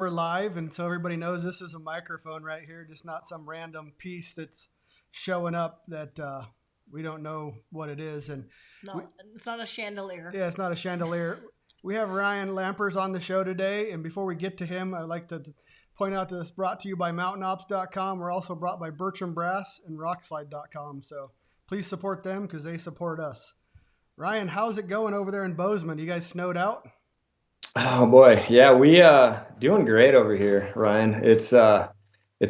We're live, and so everybody knows this is a microphone right here, just not some random piece that's showing up that we don't know what it is. And It's not. It's not a chandelier. yeah, it's not a chandelier. We have Ryan Lampers on the show today, and before we get to him, I'd like to point out that it's brought to you by MountainOps.com. We're also brought by Bertram Brass and Rockslide.com. So please support them because they support us. Ryan, how's it going over there in Bozeman? You guys snowed out? Oh boy, yeah, we doing great over here, Ryan. It's a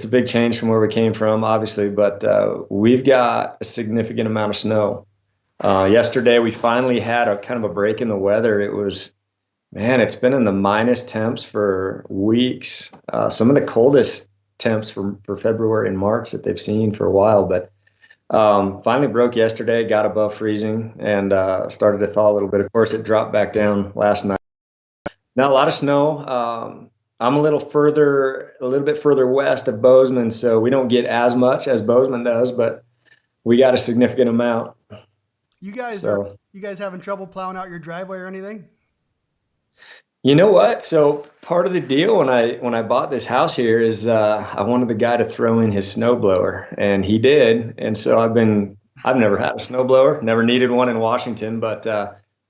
big change from where we came from, obviously, but we've got a significant amount of snow. Yesterday we finally had a kind of a break in the weather. It was, man, it's been in the minus temps for weeks. Some of the coldest temps for February and March that they've seen for a while, but finally broke yesterday, got above freezing, and started to thaw a little bit. Of course, it dropped back down last night. Not a lot of snow. I'm a little bit further west of Bozeman, so we don't get as much as Bozeman does, but we got a significant amount. You guys having trouble plowing out your driveway or anything? You know what? So part of the deal when I bought this house here is I wanted the guy to throw in his snowblower, and he did. And so I've never had a snowblower, never needed one in Washington, but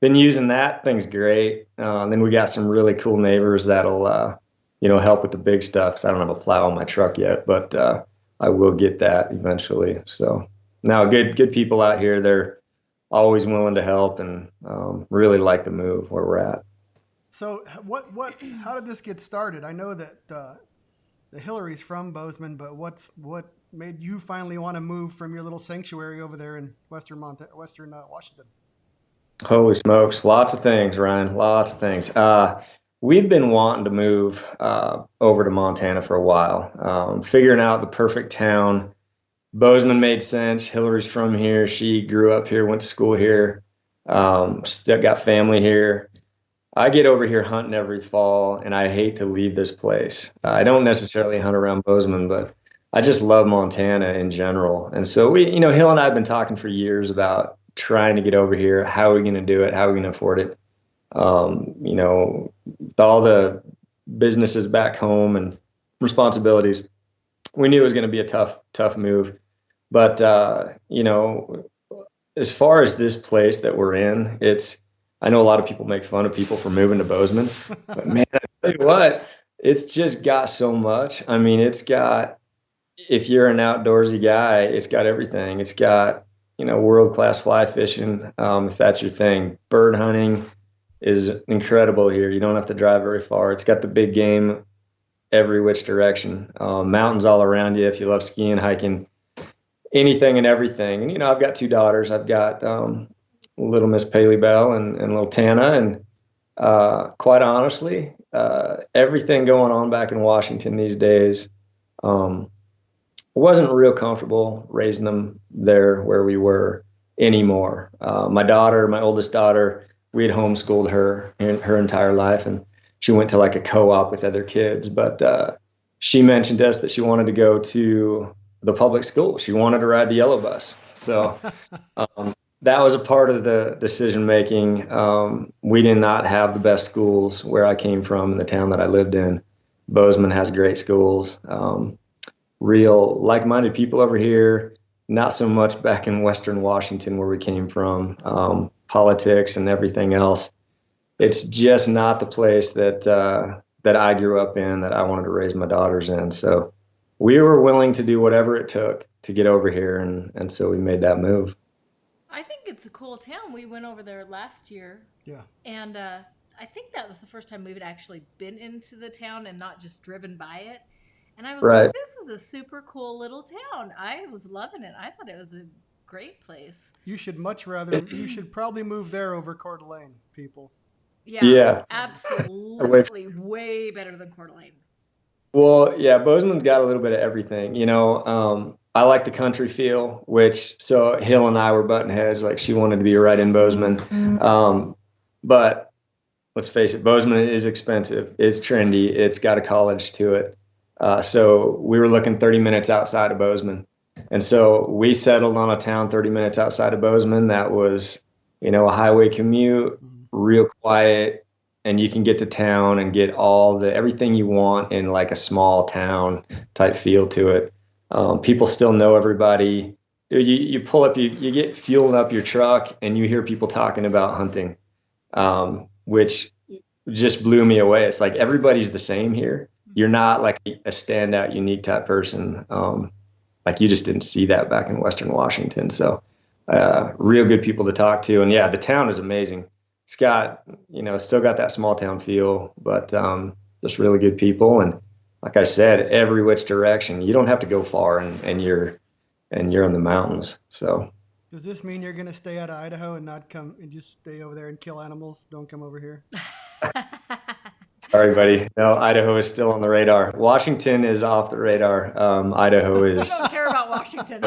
been using that. Thing's great. And then we got some really cool neighbors that'll help with the big stuff. 'Cause I don't have a plow on my truck yet, but I will get that eventually. So now good people out here. They're always willing to help and really like the move where we're at. So how did this get started? I know that the Hillary's from Bozeman, but what made you finally want to move from your little sanctuary over there in western Washington? Holy smokes. Lots of things, Ryan. Lots of things. We've been wanting to move over to Montana for a while, figuring out the perfect town. Bozeman made sense. Hillary's from here. She grew up here, went to school here, still got family here. I get over here hunting every fall, and I hate to leave this place. I don't necessarily hunt around Bozeman, but I just love Montana in general. And so Hill and I have been talking for years about trying to get over here. How are we going to do it? How are we going to afford it? With all the businesses back home and responsibilities, we knew it was going to be a tough move. But, as far as this place that we're in, I know a lot of people make fun of people for moving to Bozeman, but man, I tell you what, it's just got so much. I mean, if you're an outdoorsy guy, it's got everything. It's got, world-class fly fishing, if that's your thing. Bird hunting is incredible here. You don't have to drive very far. It's got the big game every which direction. Mountains all around you if you love skiing, hiking, anything and everything. And, I've got two daughters. I've got little Miss Paley Bell and little Tana. And quite honestly, everything going on back in Washington these days, wasn't real comfortable raising them there where we were anymore. My oldest daughter, we had homeschooled her entire life, and she went to like a co-op with other kids. But she mentioned to us that she wanted to go to the public school. She wanted to ride the yellow bus. So that was a part of the decision making. We did not have the best schools where I came from in the town that I lived in. Bozeman has great schools. Real like-minded people over here, not so much back in Western Washington where we came from. Politics and everything else. It's just not the place that I grew up in, that I wanted to raise my daughters in. So we were willing to do whatever it took to get over here, and so we made that move. I think it's a cool town. We went over there last year. Yeah. And I think that was the first time we had actually been into the town and not just driven by it. And I was Right. like, this is a super cool little town. I was loving it. I thought it was a great place. You should probably move there over Coeur d'Alene, people. Yeah. Absolutely. Way better than Coeur d'Alene. Well, yeah, Bozeman's got a little bit of everything. I like the country feel, so Hill and I were butting heads. Like, she wanted to be right in Bozeman. But let's face it, Bozeman is expensive. It's trendy. It's got a college to it. So we were looking 30 minutes outside of Bozeman. And so we settled on a town 30 minutes outside of Bozeman that was, a highway commute, real quiet, and you can get to town and get everything you want in like a small town type feel to it. People still know everybody. Dude, you pull up, you get fueling up your truck and you hear people talking about hunting, which just blew me away. It's like everybody's the same here. You're not like a standout, unique type person. Like you just didn't see that back in Western Washington. So real good people to talk to. And yeah, the town is amazing. It's got, still got that small town feel, but just really good people. And like I said, every which direction. You don't have to go far, and you're in the mountains. So does this mean you're going to stay out of Idaho and not come and just stay over there and kill animals? Don't come over here. Sorry, buddy. No, Idaho is still on the radar. Washington is off the radar. Idaho is. I don't care about Washington.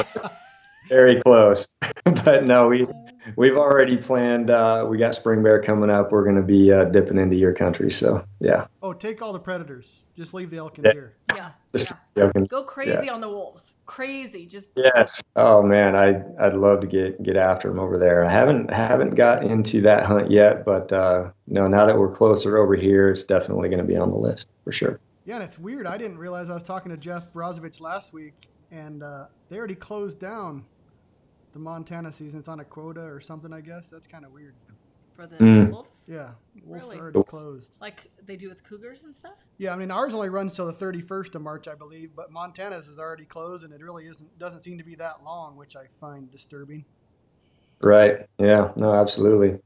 Very close. But no, we've already planned. We got spring bear coming up. We're going to be dipping into your country. So yeah. Oh, take all the predators. Just leave the elk and deer. Yeah. Go crazy on the wolves. Crazy. Just yes. Oh man, I'd love to get after them over there. I haven't got into that hunt yet, but no, now that we're closer over here, it's definitely going to be on the list for sure. Yeah, and it's weird. I didn't realize. I was talking to Jeff Brozovich last week, and they already closed down the Montana season. It's on a quota or something, I guess. That's kind of weird. for the wolves. Yeah, wolves Really? are already closed. Like they do with cougars and stuff. Yeah, I mean ours only runs till the 31st of March, I believe, but Montana's is already closed, and it really doesn't seem to be that long, which I find disturbing. Right. Yeah. No, absolutely.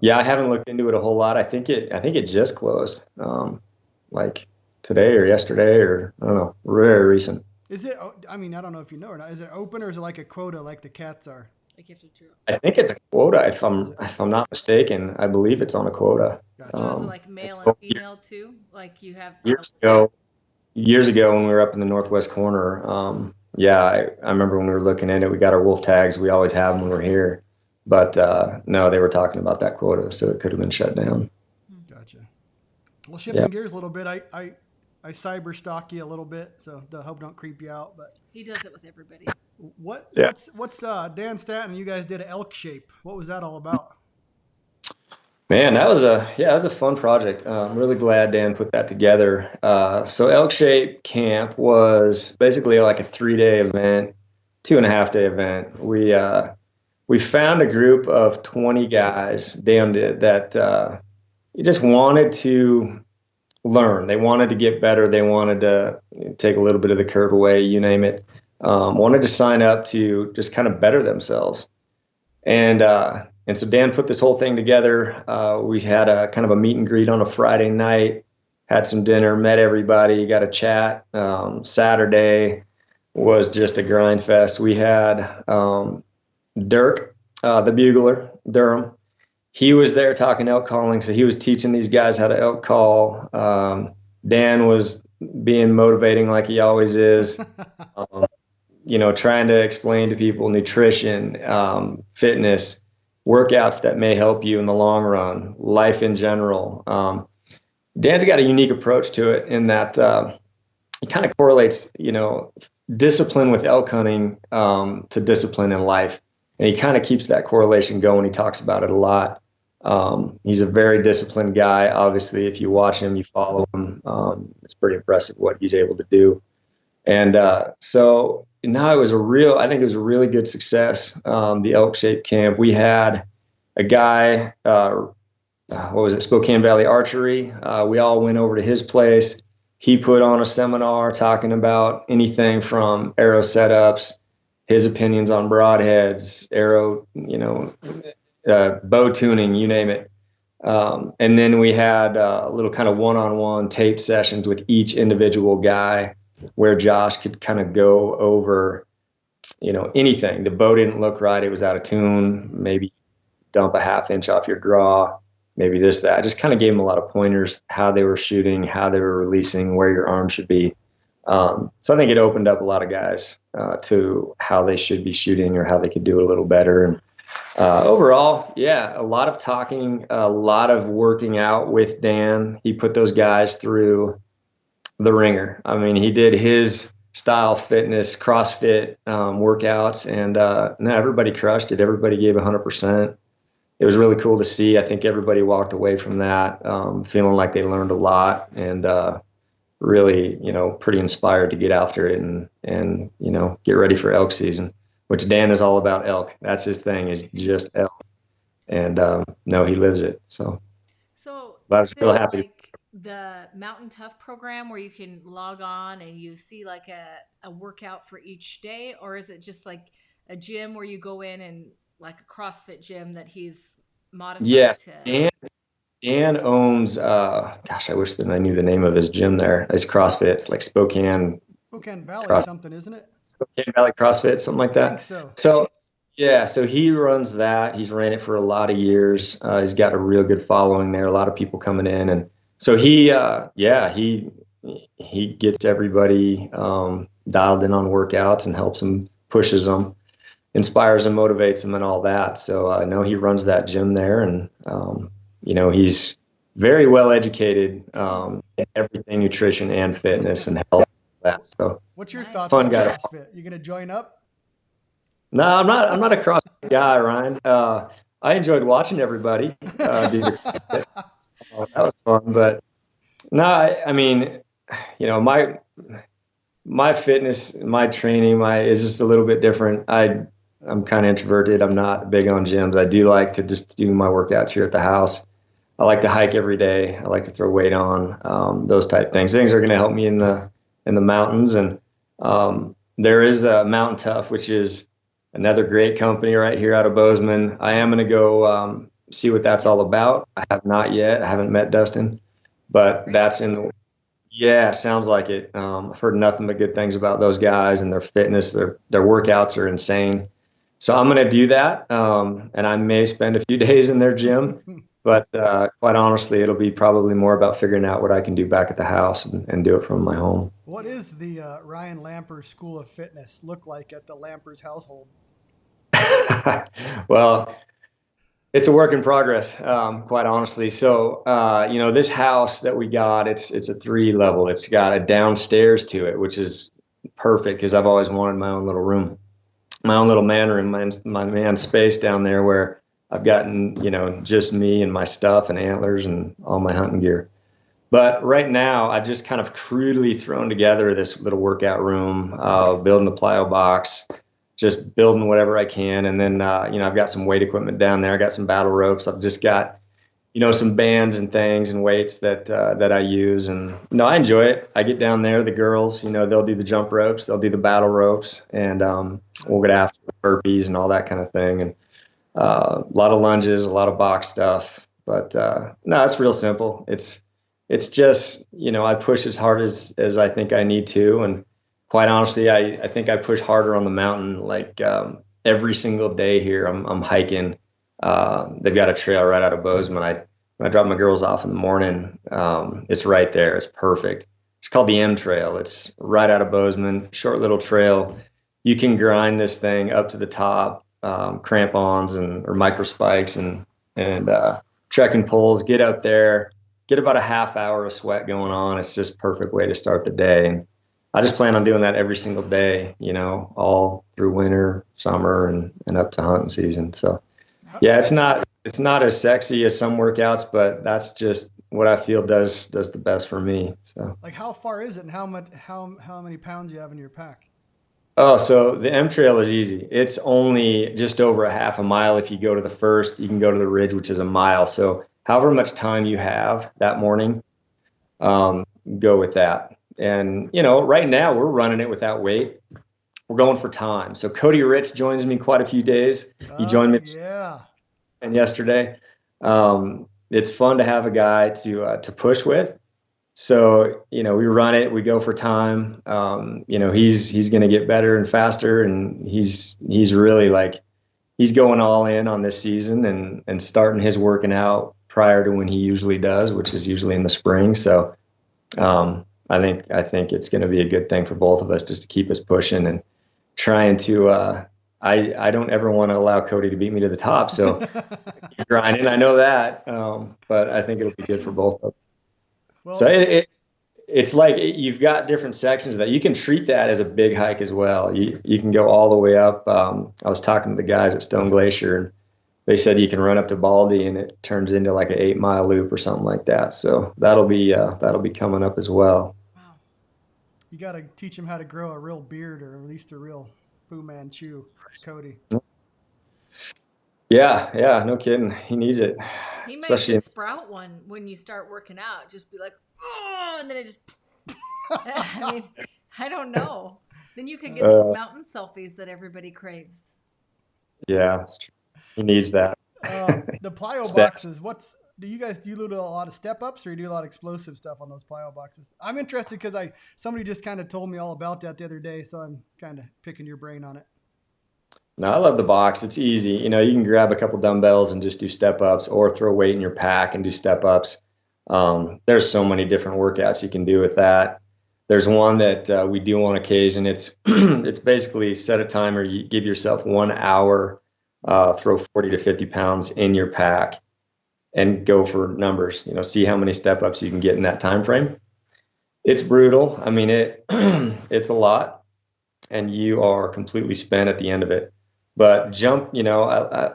Yeah, I haven't looked into it a whole lot. I think it just closed, like today or yesterday, or I don't know, very recent. Is it? I mean, I don't know if you know or not. Is it open or is it like a quota, like the cats are? Like you have to draw. I think it's a quota, if I'm not mistaken. I believe it's on a quota. So is it like male and female too? Like you have years ago when we were up in the northwest corner. Yeah, I remember when we were looking at it. We got our wolf tags. We always have them when we're here. But no, they were talking about that quota, so it could have been shut down. Gotcha. Well, shifting gears a little bit, I cyber stalk you a little bit, so I hope don't creep you out. But he does it with everybody. What's Dan Stanton? You guys did an elk shape. What was that all about? Man, that was a fun project. I'm really glad Dan put that together. So Elk Shape Camp was basically like a 3-day event, 2.5-day event. We found a group of 20 guys, Dan did, that just wanted to learn. They wanted to get better. They wanted to take a little bit of the curve away, you name it. Wanted to sign up to just kind of better themselves. And so Dan put this whole thing together. We had a kind of a meet and greet on a Friday night, had some dinner, met everybody, got a chat. Saturday was just a grind fest. We had Dirk, the bugler, Durham. He was there talking elk calling, so he was teaching these guys how to elk call. Dan was being motivating like he always is, trying to explain to people nutrition, fitness, workouts that may help you in the long run, life in general. Dan's got a unique approach to it in that he kind of correlates, discipline with elk hunting to discipline in life. And he kind of keeps that correlation going. He talks about it a lot. He's a very disciplined guy. Obviously, if you watch him, you follow him. It's pretty impressive what he's able to do. And so now I think it was a really good success. The Elk Shape Camp. We had a guy, Spokane Valley Archery. We all went over to his place. He put on a seminar talking about anything from arrow setups, his opinions on broadheads, arrow, bow tuning, you name it. And then we had a little kind of one-on-one tape sessions with each individual guy where Josh could kind of go over, anything. The bow didn't look right. It was out of tune. Maybe dump a 1/2 inch off your draw. Maybe this, that. I just kind of gave them a lot of pointers, how they were shooting, how they were releasing, where your arm should be. So I think it opened up a lot of guys to how they should be shooting or how they could do it a little better. And overall, a lot of talking, a lot of working out with Dan. He put those guys through the ringer. I mean, he did his style fitness, CrossFit workouts, and everybody crushed it. Everybody gave 100%. it was really cool to see. I think everybody walked away from that feeling like they learned a lot, and really, pretty inspired to get after it and get ready for elk season, which Dan is all about elk. That's his thing, is just elk. And no, he lives it. So I Is was real it happy. like the Mountain Tough program where you can log on and you see like a workout for each day, or is it just like a gym where you go in and like a CrossFit gym that he's modified Yes, to? Dan owns. Gosh, I wish that I knew the name of his gym there. It's CrossFit. It's like Spokane Valley Cross, something, isn't it? Spokane Valley CrossFit, something like I think that. so. So yeah, so he runs that. He's ran it for a lot of years. He's got a real good following there. A lot of people coming in, and so he gets everybody dialed in on workouts and helps them, pushes them, inspires and motivates them, and all that. So I know he runs that gym there, and he's very well educated in everything, nutrition and fitness and health. That so What's your Nice. thoughts fun on guy. CrossFit? You gonna join up? No, I'm not. I'm not a CrossFit guy, Ryan. I enjoyed watching everybody do the CrossFit. That was fun, but no, I mean, my fitness, my training, my is just a little bit different. I'm kind of introverted. I'm not big on gyms. I do like to just do my workouts here at the house. I like to hike every day. I like to throw weight on, those type things. Things are going to help me in the mountains. And there is Mountain Tough, which is another great company right here out of Bozeman. I am going to go see what that's all about. I have not yet. I haven't met Dustin, but Great. that's yeah, sounds like it. I've heard nothing but good things about those guys and their fitness. Their workouts are insane. So I'm going to do that, and I may spend a few days in their gym. But quite honestly, it'll be probably more about figuring out what I can do back at the house and do it from my home. What is the Ryan Lampers School of Fitness look like at the Lampers household? Well, it's a work in progress, quite honestly. So, this house that we got, it's a 3 level. It's got a downstairs to it, which is perfect because I've always wanted my own little room, my own little man room, my man space down there where I've gotten, just me and my stuff and antlers and all my hunting gear. But right now, I've just kind of crudely thrown together this little workout room, building the plyo box, just building whatever I can. And then, I've got some weight equipment down there. I got some battle ropes. I've just got, some bands and things and weights that I use. And no, I enjoy it. I get down there. The girls, they'll do the jump ropes, they'll do the battle ropes, and we'll get after the burpees and all that kind of thing. And a lot of lunges, a lot of box stuff. But no, it's real simple. It's just, I push as hard as I think I need to. And quite honestly, I think I push harder on the mountain. Like every single day here, I'm hiking. They've got a trail right out of Bozeman. When I drop my girls off in the morning, it's right there. It's perfect. It's called the M Trail. It's right out of Bozeman, short little trail. You can grind this thing up to the top, crampons or micro spikes and trekking poles. Get up there, get about a half hour of sweat going on. It's just perfect way to start the day. And I just plan on doing that every single day, all through winter, summer, and up to hunting season. So yeah, it's not as sexy as some workouts, but that's just what I feel does the best for me. So Like how far is it, and how many pounds you have in your pack? oh, so the M Trail is easy. It's only just over a half a mile. If you go to the first, you can go to the ridge, which is a mile. So however much time you have that morning, go with that. And, right now we're running it without weight. We're going for time. So Cody Rich joins me quite a few days. He joined me Yeah. and yesterday. It's fun to have a guy to push with. So, we run it, we go for time. He's going to get better and faster, and he's really like, he's going all in on this season and starting his working out prior to when he usually does, which is usually in the spring. So, I think it's going to be a good thing for both of us just to keep us pushing and trying to, I don't ever want to allow Cody to beat me to the top. So keep grinding. I know that. But I think it'll be good for both of us. Well, So it's like you've got different sections of that you can treat that as a big hike as well. You can go all the way up. I was talking to the guys at Stone Glacier, and they said you can run up to Baldy and it turns into like an 8 mile loop or something like that. So that'll be coming up as well. Wow. You got to teach him how to grow a real beard, or at least a real Fu Manchu, Cody. Yeah, no kidding. He needs it, He might especially. just sprout one when you start working out. Just be like, oh, and then it just. I mean, I don't know. Then you could get those mountain selfies that everybody craves. Yeah, it's true. He needs that. The plyo boxes. Do you do a lot of step ups, or you do a lot of explosive stuff on those plyo boxes? I'm interested because somebody just kind of told me all about that the other day, so I'm kind of picking your brain on it. No, I love the box. It's easy. You know, you can grab a couple dumbbells and just do step ups, or throw weight in your pack and do step ups. There's so many different workouts you can do with that. There's one that we do on occasion. It's it's basically set a timer. You give yourself 1 hour, throw 40 to 50 pounds in your pack, and go for numbers. You know, see how many step ups you can get in that time frame. It's brutal. I mean, it's a lot, and you are completely spent at the end of it. But jump, you know,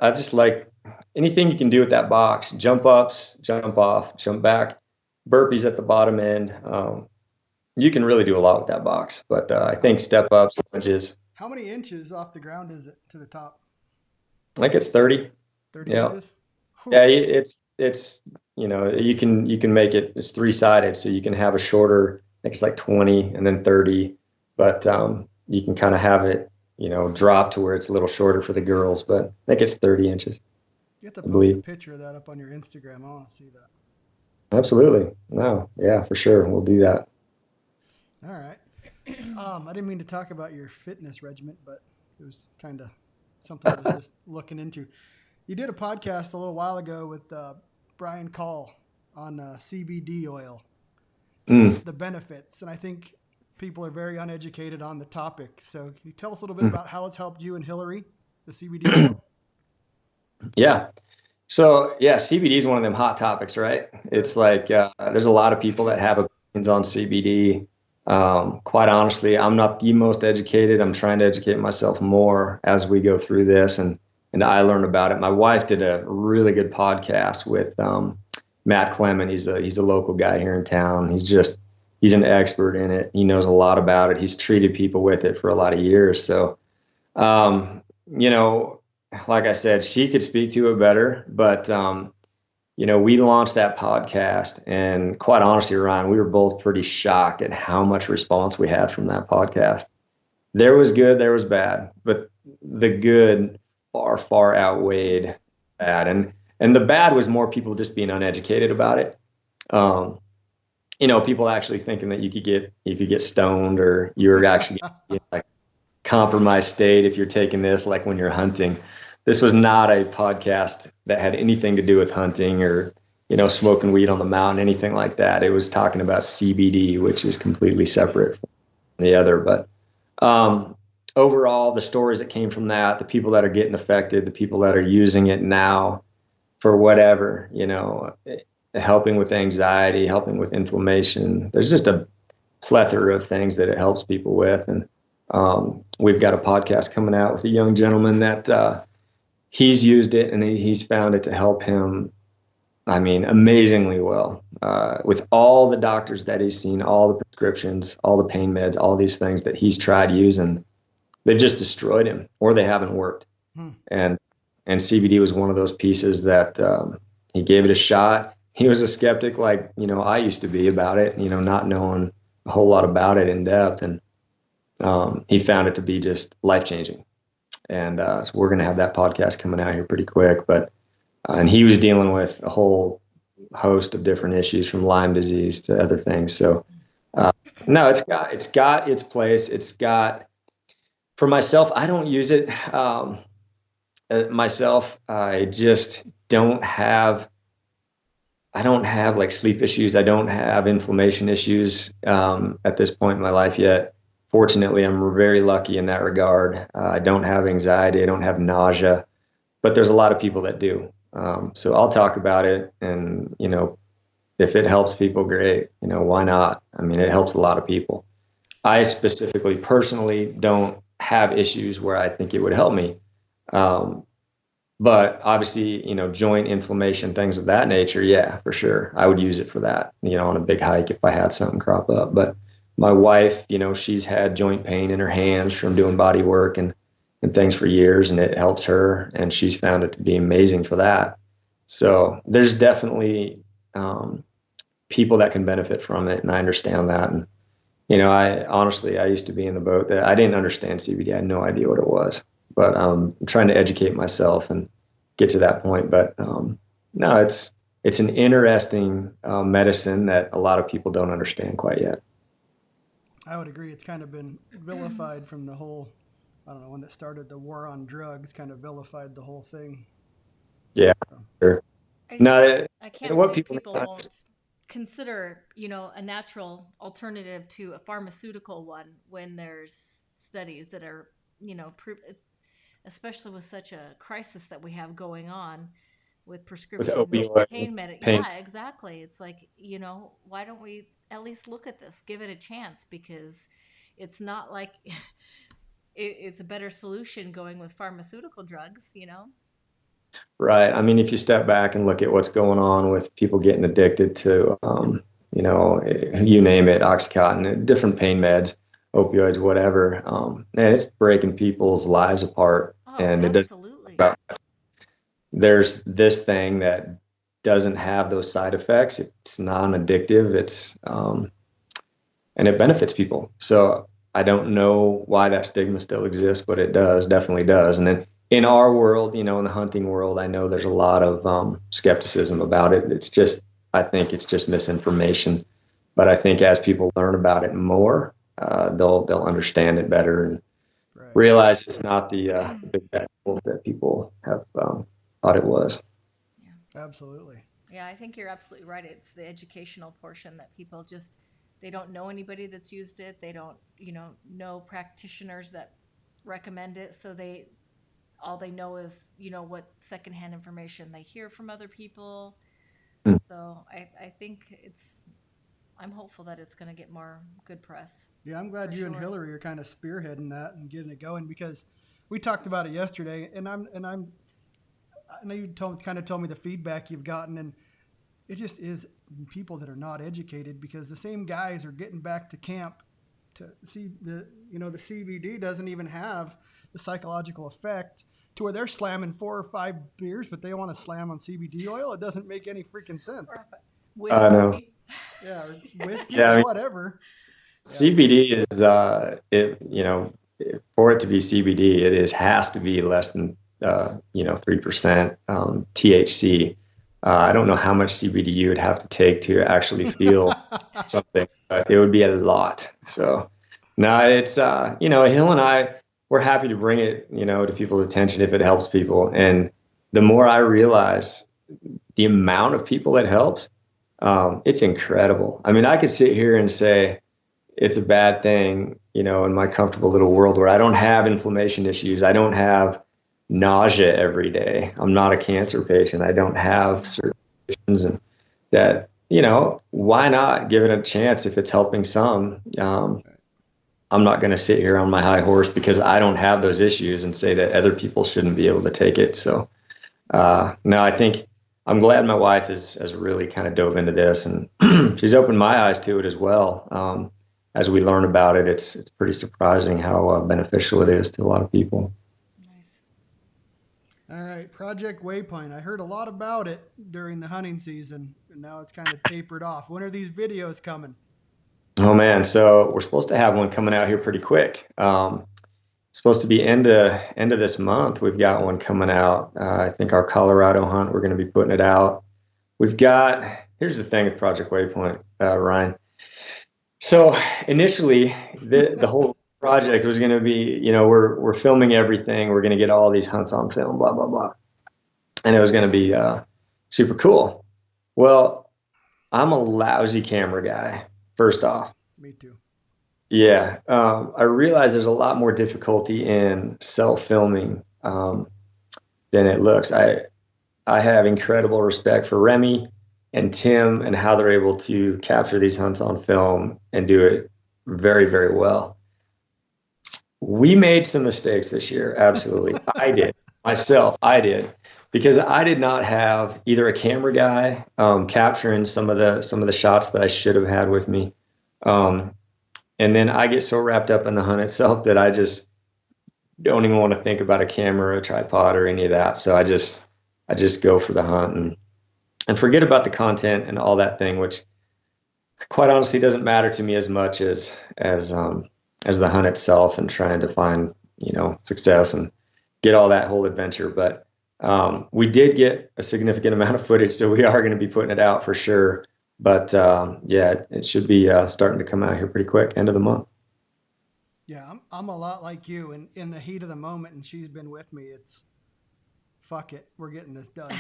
I just like anything you can do with that box. Jump ups, jump off, jump back, burpees at the bottom end. You can really do a lot with that box. But I think step ups, lunges. How many inches off the ground is it to the top? I think it's 30. 30 Yeah. inches? Whew. Yeah, it's you know, you can make it, it's 3-sided, so you can have a shorter, I think it's like 20 and then 30, but you can kind of have it, you know, drop to where it's a little shorter for the girls, but I think it's 30 inches. You have to post a picture of that up on your Instagram. I want to see that. Absolutely. No, yeah, for sure. We'll do that. All right. I didn't mean to talk about your fitness regimen, but it was kind of something I was just looking into. You did a podcast a little while ago with Brian Call on CBD oil, the benefits, and I think people are very uneducated on the topic. So can you tell us a little bit about how it's helped you and Hillary, the CBD oil? Yeah. So yeah, CBD is one of them hot topics, right? It's like there's a lot of people that have opinions on CBD. Quite honestly, I'm not the most educated. I'm trying to educate myself more as we go through this, and I learn about it. My wife did a really good podcast with Matt Clement. He's a local guy here in town. He's an expert in it. He knows a lot about it. He's treated people with it for a lot of years. So, you know, like I said, she could speak to it better, but, you know, we launched that podcast, and quite honestly, Ryan, we were both pretty shocked at how much response we had from that podcast. There was good, there was bad, but the good far outweighed bad. And the bad was more people just being uneducated about it. You know, people actually thinking that you could get stoned, or you're actually in like compromised state if you're taking this, like when you're hunting. This was not a podcast that had anything to do with hunting or, you know, smoking weed on the mountain, anything like that. It was talking about CBD, which is completely separate from the other. But overall, the stories that came from that, the people that are getting affected, the people that are using it now for whatever, you know, helping with anxiety, helping with inflammation. There's just a plethora of things that it helps people with. And we've got a podcast coming out with a young gentleman that he's used it, and he's found it to help him, I mean, amazingly well. With all the doctors that he's seen, all the prescriptions, all the pain meds, all these things that he's tried using, they've just destroyed him, or they haven't worked. And CBD was one of those pieces that he gave it a shot. He was a skeptic, like, you know, I used to be about it, you know, not knowing a whole lot about it in depth. And he found it to be just life-changing. And so we're going to have that podcast coming out here pretty quick. But and he was dealing with a whole host of different issues, from Lyme disease to other things. So no, it's got its place. It's got, for myself, I don't use it myself. I just don't have like sleep issues. I don't have inflammation issues at this point in my life yet. Fortunately, I'm very lucky in that regard. I don't have anxiety. I don't have nausea, but there's a lot of people that do. So I'll talk about it, and, you know, if it helps people, great. You know, why not? I mean, it helps a lot of people. I specifically, personally, don't have issues where I think it would help me. But obviously, joint inflammation, things of that nature, yeah, for sure. I would use it for that, on a big hike if I had something crop up. But my wife, she's had joint pain in her hands from doing body work and things for years, and it helps her, and she's found it to be amazing for that. So there's definitely people that can benefit from it, and I understand that. And I honestly, I used to be in the boat that I didn't understand CBD. I had no idea what it was, but I'm trying to educate myself and get to that point. But no, it's an interesting medicine that a lot of people don't understand quite yet. I would agree. It's kind of been vilified from the whole, I don't know, when it started the war on drugs, kind of vilified the whole thing. Yeah, sure. No, I can't what believe people people won't consider, a natural alternative to a pharmaceutical one when there's studies that are, proof. It's especially with such a crisis that we have going on with with prescription opioid pain med. pain. Yeah, exactly. It's like, why don't we at least look at this, give it a chance, because it's not like it's a better solution going with pharmaceutical drugs. Right. I mean, if you step back and look at what's going on with people getting addicted to, you name it, Oxycontin, different pain meds, opioids, whatever, and it's breaking people's lives apart. Oh, And it doesn't. absolutely. There's this thing that doesn't have those side effects. It's non-addictive. And it benefits people. So I don't know why that stigma still exists, but it does, definitely does. And then in our world, in the hunting world, I know there's a lot of skepticism about it. I think it's just misinformation. But I think as people learn about it more, they'll understand it better and Right. realize it's not the big bad wolf that people have thought it was. Yeah. Absolutely. Yeah, I think you're absolutely right. It's the educational portion that people just they don't know anybody that's used it. They don't, know practitioners that recommend it. So all they know is, what secondhand information they hear from other people. Hmm. So I think I'm hopeful that it's going to get more good press. Yeah, I'm glad For you and sure. Hillary are kind of spearheading that and getting it going, because we talked about it yesterday, and I know you kind of told me the feedback you've gotten, and it just is people that are not educated, because the same guys are getting back to camp to see the CBD doesn't even have the psychological effect to where they're slamming 4 or 5 beers, but they want to slam on CBD oil. It doesn't make any freaking sense. I know. Yeah, or whiskey Yeah, I or mean, whatever. Yeah. CBD is for it to be CBD, has to be less than 3% THC. I don't know how much CBD you would have to take to actually feel something, but it would be a lot. So no, it's Hill and I, we're happy to bring it, to people's attention if it helps people. And the more I realize the amount of people that helps, it's incredible. I mean, I could sit here and say it's a bad thing, in my comfortable little world where I don't have inflammation issues. I don't have nausea every day. I'm not a cancer patient. I don't have certain conditions, and that, why not give it a chance if it's helping some? I'm not going to sit here on my high horse because I don't have those issues and say that other people shouldn't be able to take it. So, no, I think I'm glad my wife has really kind of dove into this, and she's opened my eyes to it as well. As we learn about it, it's pretty surprising how beneficial it is to a lot of people. Nice. All right, Project Waypoint. I heard a lot about it during the hunting season, and now it's kind of tapered off. When are these videos coming? Oh man, so we're supposed to have one coming out here pretty quick. It's supposed to be end of this month. We've got one coming out. I think our Colorado hunt, we're going to be putting it out. Here's the thing with Project Waypoint, Ryan. So initially, the whole project was going to be, we're filming everything. We're going to get all these hunts on film, blah blah blah, and it was going to be super cool. Well, I'm a lousy camera guy. First off, Me too. yeah, I realize there's a lot more difficulty in self-filming than it looks. I have incredible respect for Remy and Tim and how they're able to capture these hunts on film and do it very, very well. We made some mistakes this year, absolutely. I did. Myself, I did, because I did not have either a camera guy capturing some of the shots that I should have had with me, um, and then I get so wrapped up in the hunt itself that I just don't even want to think about a camera, a tripod, or any of that. So I just go for the hunt and forget about the content and all that thing, which quite honestly doesn't matter to me as much as the hunt itself and trying to find success and get all that whole adventure. But we did get a significant amount of footage, so we are going to be putting it out for sure. But yeah, it should be starting to come out here pretty quick, end of the month. Yeah, I'm a lot like you, and in the heat of the moment, and she's been with me. It's fuck it, we're getting this done.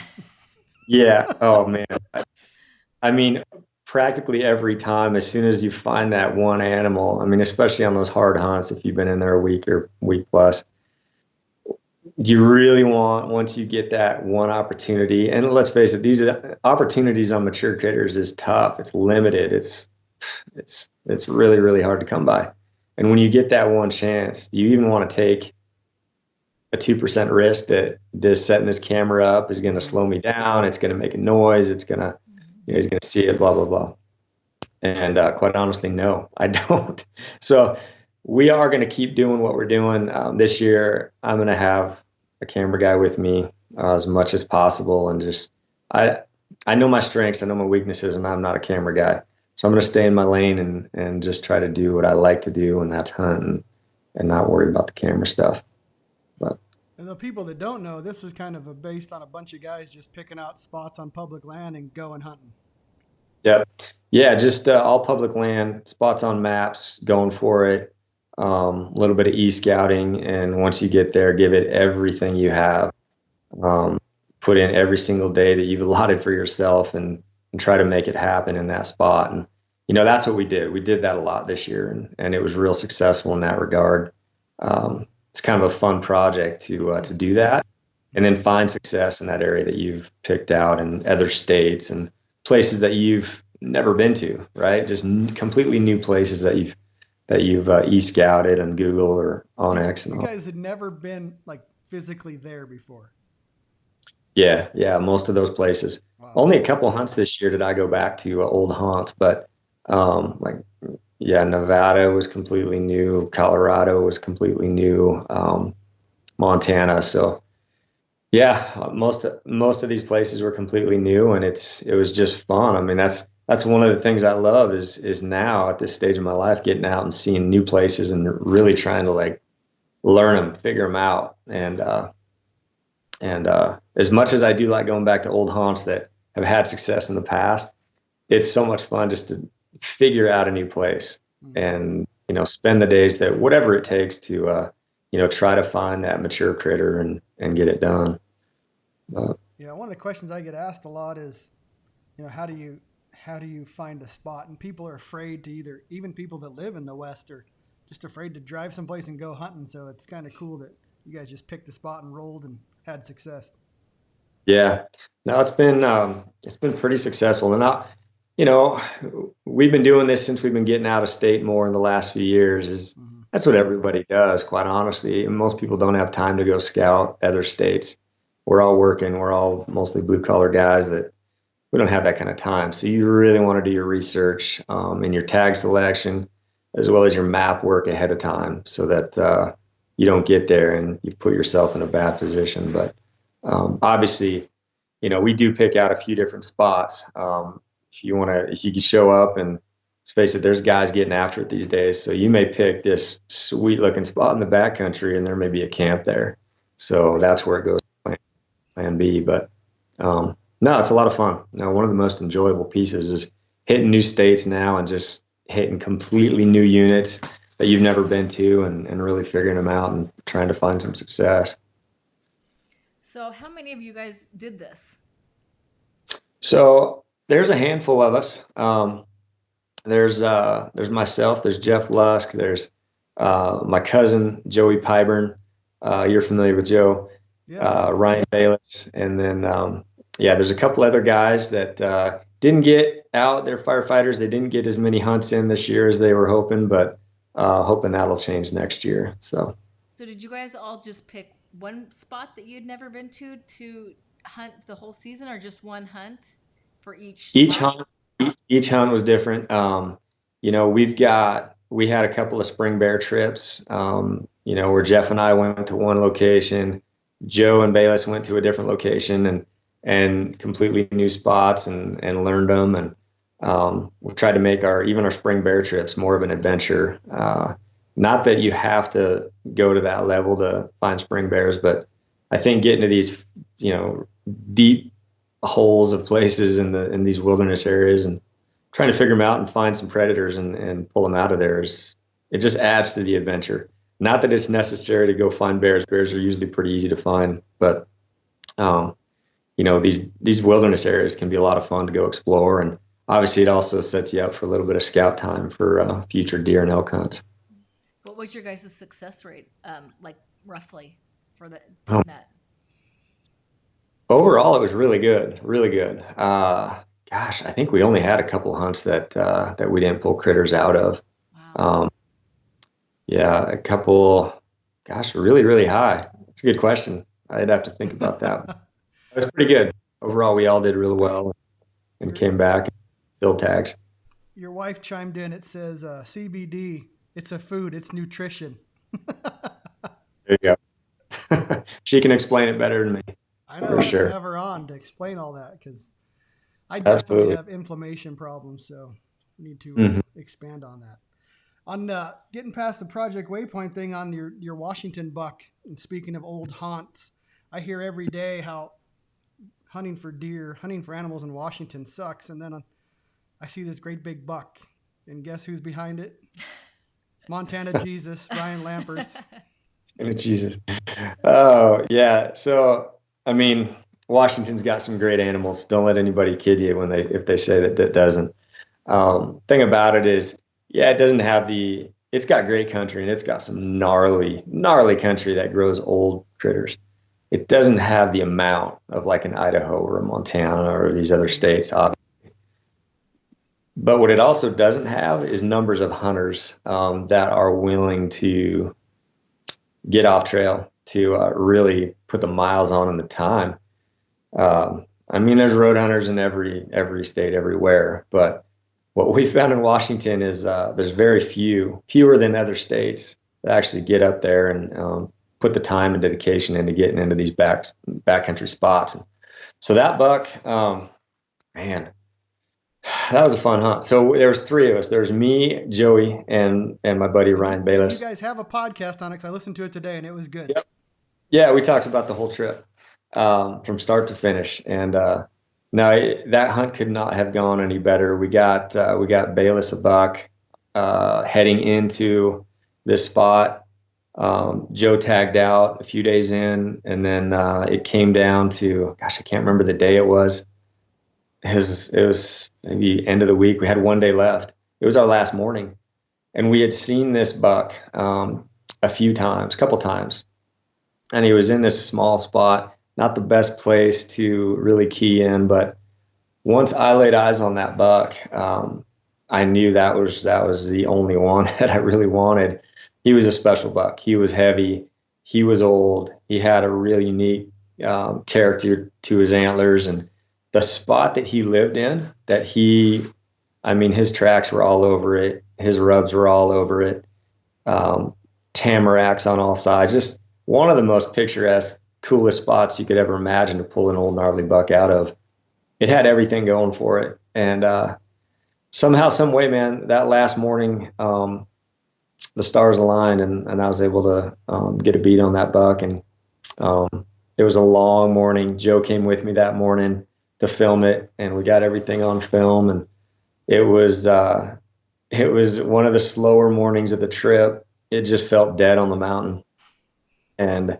Yeah. Oh man. I mean, practically every time, as soon as you find that one animal, I mean, especially on those hard hunts, if you've been in there a week or week plus, do you really want, once you get that one opportunity, and let's face it, these opportunities on mature critters is tough. It's limited. It's really, really hard to come by. And when you get that one chance, do you even want to take a 2% risk that this setting this camera up is going to slow me down? It's going to make a noise. It's going to, he's going to see it, blah, blah, blah. And quite honestly, no, I don't. So we are going to keep doing what we're doing. This year, I'm going to have a camera guy with me as much as possible. And just, I, I know my strengths, I know my weaknesses, and I'm not a camera guy. So I'm going to stay in my lane and just try to do what I like to do, and that's hunt and not worry about the camera stuff. But And the people that don't know, this is kind of based on a bunch of guys just picking out spots on public land and going hunting. yeah, yeah, just all public land, spots on maps, going for it. A little bit of e-scouting, and once you get there, give it everything you have. Um, Put in every single day that you've allotted for yourself, and try to make it happen in that spot. And that's what we did. We did that a lot this year, and it was real successful in that regard. It's kind of a fun project to do that, and then find success in that area that you've picked out in other states and places that you've never been to, right? Just completely new places that you've e-scouted on Google or on X and You all. guys had never been like physically there before. Yeah, yeah, most of those places. Wow. Only a couple hunts this year did I go back to old haunts, but like yeah, Nevada was completely new, Colorado was completely new, Montana. So yeah, most of these places were completely new, and it was just fun. I mean, that's one of the things I love is now at this stage of my life, getting out and seeing new places and really trying to like learn them, figure them out, and as much as I do like going back to old haunts that have had success in the past, it's so much fun just to figure out a new place and spend the days that whatever it takes to try to find that mature critter and get it done. Yeah, one of the questions I get asked a lot is, how do you find a spot? And people are afraid to even people that live in the West are just afraid to drive someplace and go hunting. So it's kind of cool that you guys just picked a spot and rolled and had success. Yeah, no, it's been pretty successful, and you know, we've been doing this since we've been getting out of state more in the last few years. Mm-hmm. That's what everybody does, quite honestly. And most people don't have time to go scout other states. We're all working. We're all mostly blue collar guys that we don't have that kind of time. So you really want to do your research and your tag selection, as well as your map work ahead of time, so that you don't get there and you put yourself in a bad position. But obviously, we do pick out a few different spots. If you can show up, and let's face it, there's guys getting after it these days. So you may pick this sweet looking spot in the backcountry, and there may be a camp there. So that's where it goes, plan B. But no, it's a lot of fun. Now, one of the most enjoyable pieces is hitting new states now and just hitting completely new units that you've never been to, and really figuring them out and trying to find some success. So, how many of you guys did this? So there's a handful of us. There's myself, there's Jeff Lusk, there's my cousin Joey Pyburn. You're familiar with Joe, Yeah. Ryan Bayless, and then yeah, there's a couple other guys that didn't get out. They're firefighters. They didn't get as many hunts in this year as they were hoping, but hoping that'll change next year. So So, did you guys all just pick one spot that you'd never been to hunt the whole season, or just one hunt for each Each spot? hunt, each hunt was different. We had a couple of spring bear trips, where Jeff and I went to one location, Joe and Bayless went to a different location and completely new spots and learned them. And we've tried to make even our spring bear trips more of an adventure. Not that you have to go to that level to find spring bears, but I think getting to these, deep holes of places in these wilderness areas and trying to figure them out and find some predators and pull them out of there it just adds to the adventure. Not that it's necessary to go find bears. Bears are usually pretty easy to find, but these wilderness areas can be a lot of fun to go explore. And obviously it also sets you up for a little bit of scout time for future deer and elk hunts. What was your guys' success rate, like roughly for Um, that? Overall, it was really good, really good. Gosh, I think we only had a couple hunts that we didn't pull critters out of. Wow. Yeah, a couple. Gosh, really, really high. That's a good question. I'd have to think about that. It was pretty good. Overall, we all did really well and Your, came back and filled tags. your wife chimed in. It says CBD. It's a food. It's nutrition. There you go. She can explain it better than me, I know. for I have to sure. have her on to explain all that because I definitely Absolutely. have inflammation problems. So we need to Hmm. expand on that. On getting past the Project Waypoint thing on your Washington buck, and speaking of old haunts, I hear every day how hunting for deer, hunting for animals in Washington sucks. And then I see this great big buck, and guess who's behind it? Montana Jesus, Ryan Lampers. And Jesus. Oh, yeah. So, I mean, Washington's got some great animals. Don't let anybody kid you if they say that it doesn't. Thing about it is, yeah, it doesn't have it's got great country and it's got some gnarly, gnarly country that grows old critters. It doesn't have the amount of like an Idaho or a Montana or these other states, obviously. But what it also doesn't have is numbers of hunters that are willing to get off trail to really put the miles on and the time. I mean, there's road hunters in every state, everywhere. But what we found in Washington is there's fewer than other states that actually get up there and put the time and dedication into getting into these backcountry spots. And so that buck, man, that was a fun hunt. So there was three of us. There was me, Joey, and my buddy Ryan And you Bayless. guys have a podcast on it because I listened to it today and it was good. Yep. Yeah, we talked about the whole trip from start to finish, and no, that hunt could not have gone any better. We got Bayless a buck heading into this spot. Joe tagged out a few days in, and then it came down to, gosh, I can't remember the day it was. It was maybe end of the week. We had one day left. It was our last morning, and we had seen this buck a couple times, and he was in this small spot, not the best place to really key in. But once I laid eyes on that buck, I knew that was the only one that I really wanted. He was a special buck. He was heavy. He was old. He had a really unique character to his antlers, and the spot that he lived in, his tracks were all over it. His rubs were all over it. Tamaracks on all sides. Just one of the most picturesque, coolest spots you could ever imagine to pull an old gnarly buck out of. It had everything going for it. And somehow, some way, man, that last morning, the stars aligned and I was able to get a beat on that buck. And it was a long morning. Joe came with me that morning to film it, and we got everything on film. And it was one of the slower mornings of the trip. It just felt dead on the mountain, and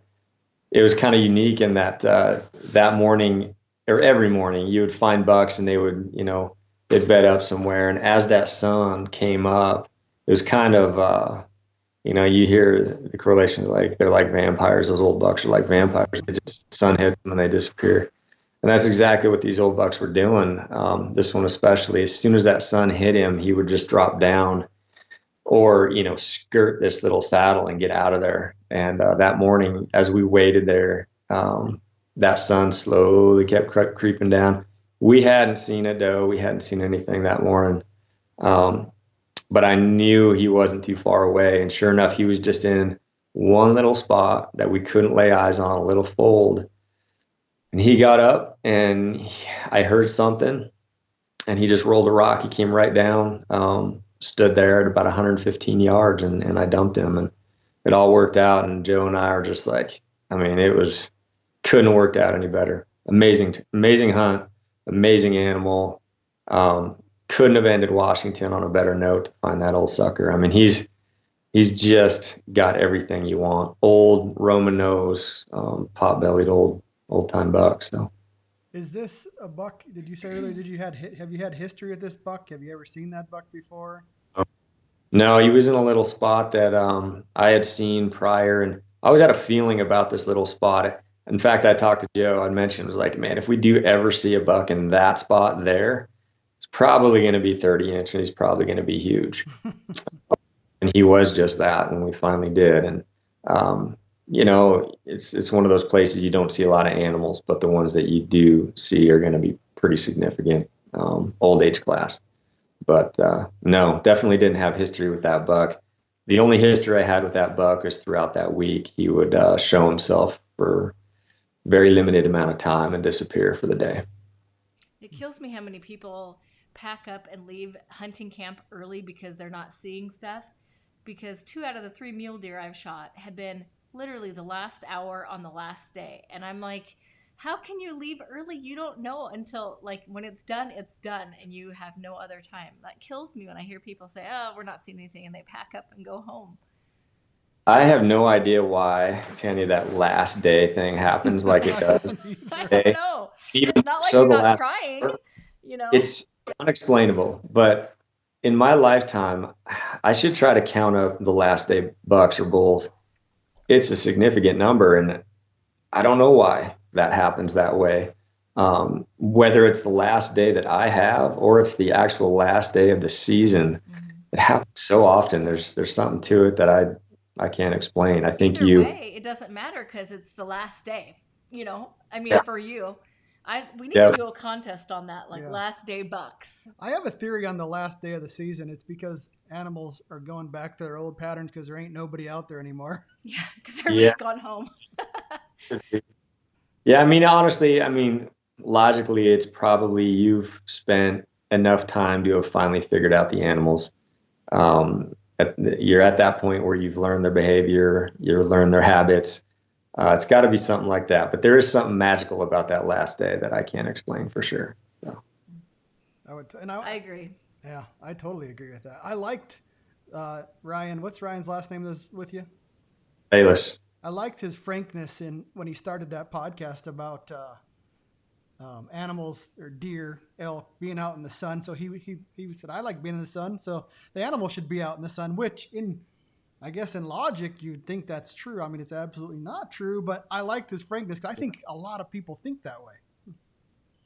it was kind of unique in that that morning, or every morning, you would find bucks and they'd bed up somewhere. And as that sun came up, it was kind of you hear the correlation, like they're like vampires. Those old bucks are like vampires. They just, sun hits them and they disappear. And that's exactly what these old bucks were doing. This one especially, as soon as that sun hit him, he would just drop down or, skirt this little saddle and get out of there. And that morning, as we waited there, that sun slowly kept creeping down. We hadn't seen a doe. We hadn't seen anything that morning. But I knew he wasn't too far away. And sure enough, he was just in one little spot that we couldn't lay eyes on, a little fold. And he got up and I heard something and he just rolled a rock. He came right down, stood there at about 115 yards and I dumped him, and it all worked out. And Joe and I are just like, couldn't have worked out any better. Amazing hunt, amazing animal. Couldn't have ended Washington on a better note to find that old sucker. He's just got everything you want. Old Roman nose, pot-bellied old time buck. So, is this a buck? Did you say earlier? Have you had history with this buck? Have you ever seen that buck before? No, he was in a little spot that I had seen prior, and I always had a feeling about this little spot. In fact, I talked to Joe. I mentioned, was like, man, if we do ever see a buck in that spot there, it's probably going to be 30 inch, and he's probably going to be huge. And he was just that when we finally did. And it's one of those places you don't see a lot of animals, but the ones that you do see are going to be pretty significant, old age class. But no, definitely didn't have history with that buck. The only history I had with that buck was throughout that week. He would show himself for a very limited amount of time and disappear for the day. It kills me how many people pack up and leave hunting camp early because they're not seeing stuff. Because 2 out of the 3 mule deer I've shot had been literally the last hour on the last day. And I'm like, how can you leave early? You don't know until, like, when it's done, and you have no other time. That kills me when I hear people say, oh, we're not seeing anything, and they pack up and go home. I have no idea why, Tanya, that last day thing happens like it does. I don't know. It's not like you're not trying, It's unexplainable, but in my lifetime, I should try to count up the last day bucks or bulls. It's a significant number, and I don't know why that happens that way. Whether it's the last day that I have or it's the actual last day of the season, it happens so often. There's something to it that I can't explain. I think Either way, it doesn't matter because it's the last day. For you. We need to do a contest on that, last day bucks. I have a theory on the last day of the season. It's because animals are going back to their old patterns because there ain't nobody out there anymore. Yeah, because everybody's gone home. Yeah, honestly, logically, it's probably you've spent enough time to have finally figured out the animals. You're at that point where you've learned their behavior, you've learned their habits. It's got to be something like that. But there is something magical about that last day that I can't explain for sure. So. I agree. Yeah, I totally agree with that. I liked Ryan. What's Ryan's last name that's with you? Bayless. I liked his frankness when he started that podcast about animals or deer, elk being out in the sun. So he said, I like being in the sun. So the animal should be out in the sun, which I guess in logic, you'd think that's true. It's absolutely not true, but I liked his frankness. I think a lot of people think that way.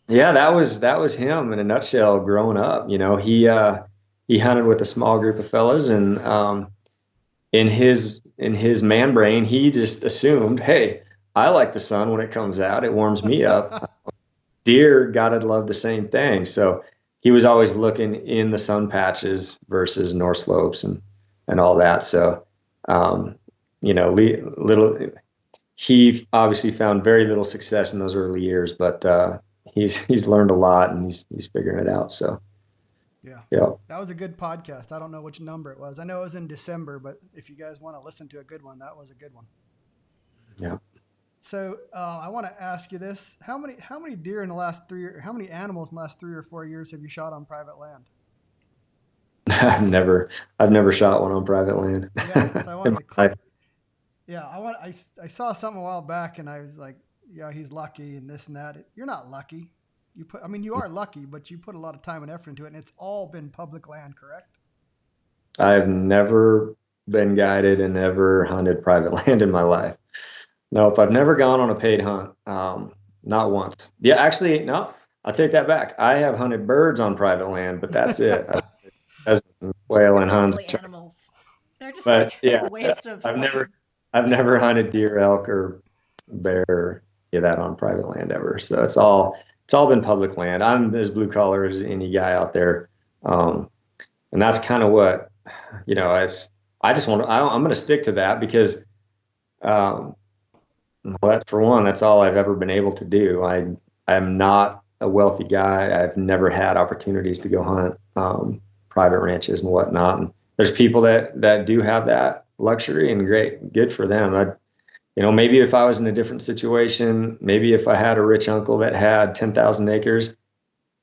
Yeah, that was him in a nutshell growing up. He hunted with a small group of fellas, and in his man brain, he just assumed, hey, I like the sun when it comes out. It warms me up. Deer gotta love the same thing. So he was always looking in the sun patches versus north slopes and all that. So, he obviously found very little success in those early years, but he's learned a lot and he's figuring it out. So, yeah, that was a good podcast. I don't know which number it was. I know it was in December, but if you guys want to listen to a good one, that was a good one. Yeah. So I want to ask you this: how many deer in the last how many animals in the last 3 or 4 years have you shot on private land? I've never shot one on private land. Yeah, so I wanted to clear. Yeah, I saw something a while back, and I was like, yeah, he's lucky and this and that. You're not lucky. You are lucky, but you put a lot of time and effort into it, and it's all been public land, correct? I've never been guided and never hunted private land in my life. Nope, I've never gone on a paid hunt. Not once. Yeah, actually, no, I'll take that back. I have hunted birds on private land, but that's it. As whale and hunts. Animals. They're just But like yeah, a waste of. I've never hunted deer, elk, or bear, or any of that on private land ever. So it's all been public land. I'm as blue collar as any guy out there, and that's kind of what as I just want to. I'm going to stick to that because, um, well, that for one, that's all I've ever been able to do. I'm not a wealthy guy. I've never had opportunities to go hunt private ranches and whatnot. And there's people that do have that luxury, and good for them. Maybe if I was in a different situation, maybe if I had a rich uncle that had 10,000 acres,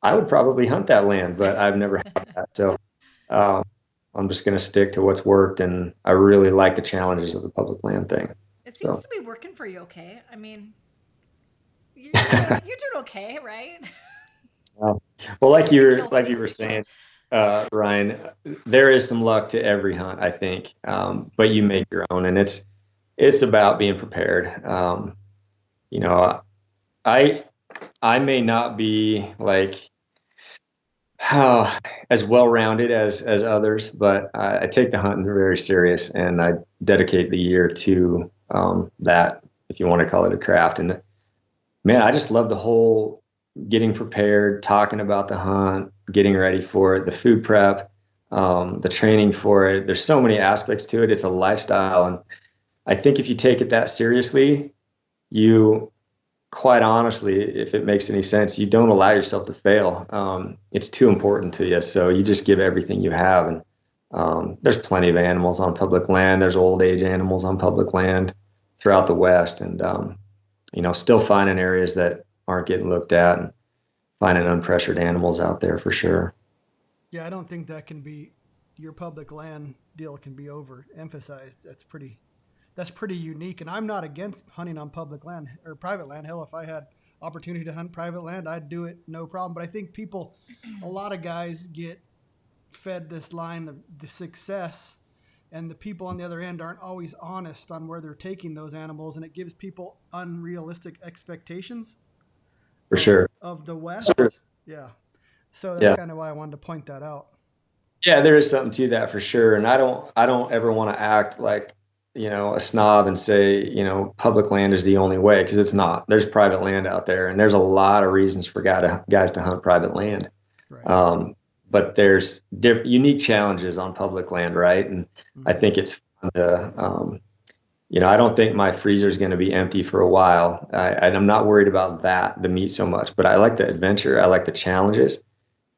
I would probably hunt that land, but I've never had that. So um, I'm just going to stick to what's worked, and I really like the challenges of the public land thing. It seems So, to be working for you, okay? I mean, you're doing okay, right? well, Keeping you kill like you things. were saying, Ryan, there is some luck to every hunt, I think, but you make your own, and it's about being prepared. You know, I I may not be like how as well rounded as others, but I take the hunting very serious, and I dedicate the year to that, if you want to call it a craft. And man, I just love the whole getting prepared, talking about the hunt, getting ready for it, the food prep, the training for it. There's so many aspects to it. It's a lifestyle, and I think if you take it that seriously, you quite honestly, if it makes any sense, you don't allow yourself to fail. It's too important to you. So you just give everything you have. And there's plenty of animals on public land. There's old age animals on public land throughout the West. And, still finding areas that aren't getting looked at, and finding unpressured animals out there for sure. Yeah, I don't think that can be your public land deal can be overemphasized. That's pretty unique. And I'm not against hunting on public land or private land. Hell, if I had opportunity to hunt private land, I'd do it, no problem. But I think a lot of guys get fed this line of the success, and the people on the other end aren't always honest on where they're taking those animals, and it gives people unrealistic expectations For of sure. of the Sure. West. Yeah. So that's Yeah. kind of why I wanted to point that out. Yeah, there is something to that for sure. And I don't ever want to act like, a snob and say, public land is the only way, because it's not. There's private land out there, and there's a lot of reasons for guys to hunt private land. Right. But there's unique challenges on public land, right? And I Mm-hmm. think it's fun to, I don't think my freezer is going to be empty for a while. And I'm not worried about the meat so much, but I like the adventure. I like the challenges.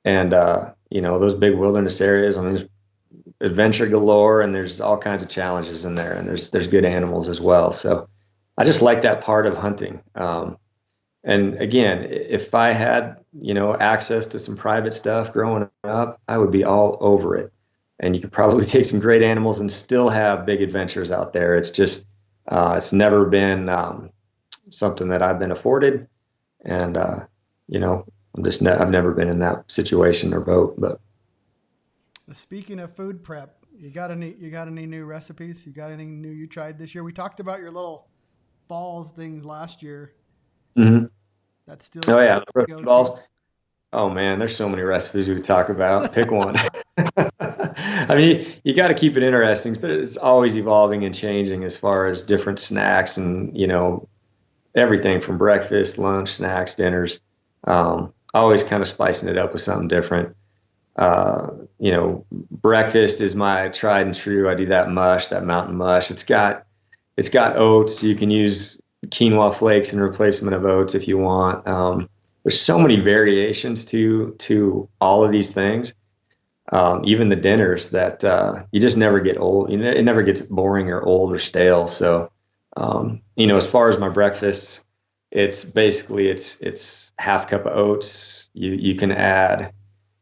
And, those big wilderness areas, I mean, there's adventure galore, and there's all kinds of challenges in there, and there's good animals as well. So I just like that part of hunting. And again, if I had, access to some private stuff growing up, I would be all over it. And you could probably take some great animals and still have big adventures out there. It's just, it's never been something that I've been afforded. And, I've never been in that situation or boat, but. Speaking of food prep, you got any new recipes? You got anything new you tried this year? We talked about your little balls things last year. Mhm. That's still Oh yeah, go protein to. balls. Oh man, there's so many recipes we could talk about. Pick one. I mean, you got to keep it interesting, but it's always evolving and changing as far as different snacks and, everything from breakfast, lunch, snacks, dinners. Always kind of spicing it up with something different. Breakfast is my tried and true. I do that mountain mush. It's got oats. You can use quinoa flakes in replacement of oats if you want. There's so many variations to all of these things. Even the dinners that you just never get old. It never gets boring or old or stale. So, as far as my breakfasts, it's half cup of oats. You can add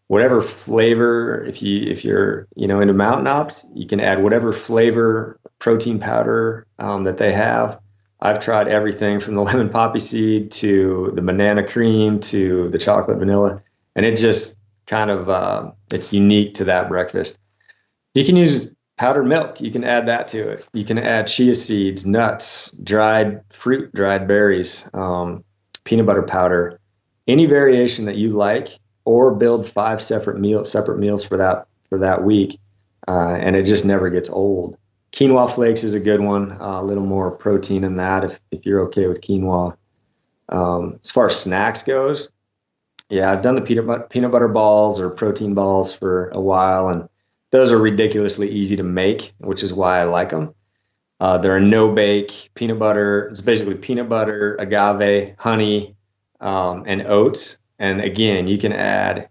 whatever flavor. If you're into mountain ops, you can add whatever flavor protein powder that they have. I've tried everything from the lemon poppy seed to the banana cream to the chocolate vanilla, and it just kind of it's unique to that breakfast. You can use powdered milk. You can add that to it. You can add chia seeds, nuts, dried fruit, dried berries, peanut butter powder, any variation that you like, or build 5 separate meals for that week. and it just never gets old. Quinoa flakes is a good one. A little more protein in that if you're okay with quinoa. As far as snacks goes, yeah, I've done the peanut butter balls or protein balls for a while, and those are ridiculously easy to make, which is why I like them. They're a no bake peanut butter. It's basically peanut butter, agave, honey, and oats. And again, you can add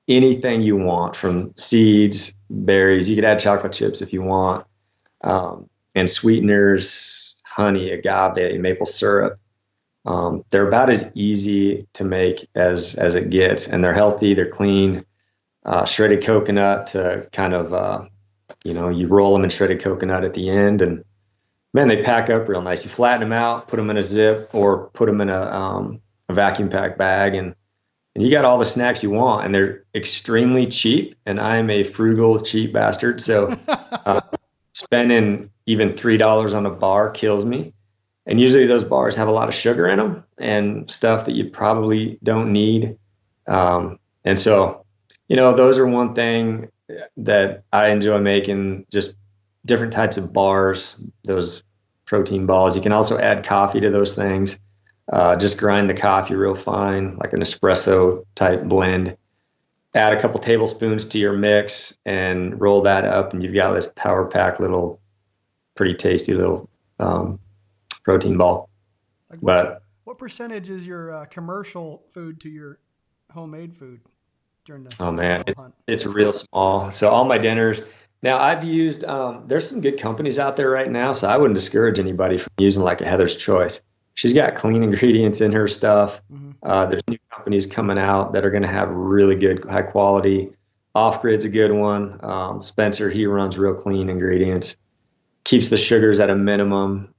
anything you want from seeds, berries. You could add chocolate chips if you want, and sweeteners, honey, agave, maple syrup. They're about as easy to make as it gets, and they're healthy. They're clean. Shredded coconut to kind of you roll them in shredded coconut at the end, and man, they pack up real nice. You flatten them out, put them in a zip, or put them in a vacuum pack bag, and you got all the snacks you want, and they're extremely cheap. And I'm a frugal, cheap bastard, so spending even $3 on a bar kills me. And usually those bars have a lot of sugar in them and stuff that you probably don't need. And so, those are one thing that I enjoy making, just different types of bars, those protein balls. You can also add coffee to those things. Just grind the coffee real fine, like an espresso type blend. Add a couple tablespoons to your mix and roll that up, and you've got this power pack little, pretty tasty little protein ball. Like But what percentage is your commercial food to your homemade food during the oh man, hunt? it's real small. So all my dinners now I've used. There's some good companies out there right now, so I wouldn't discourage anybody from using like a Heather's Choice. She's got clean ingredients in her stuff. There's new companies coming out that are going to have really good, high quality. Off Grid's a good one. Spencer, he runs real clean ingredients, keeps the sugars at a minimum.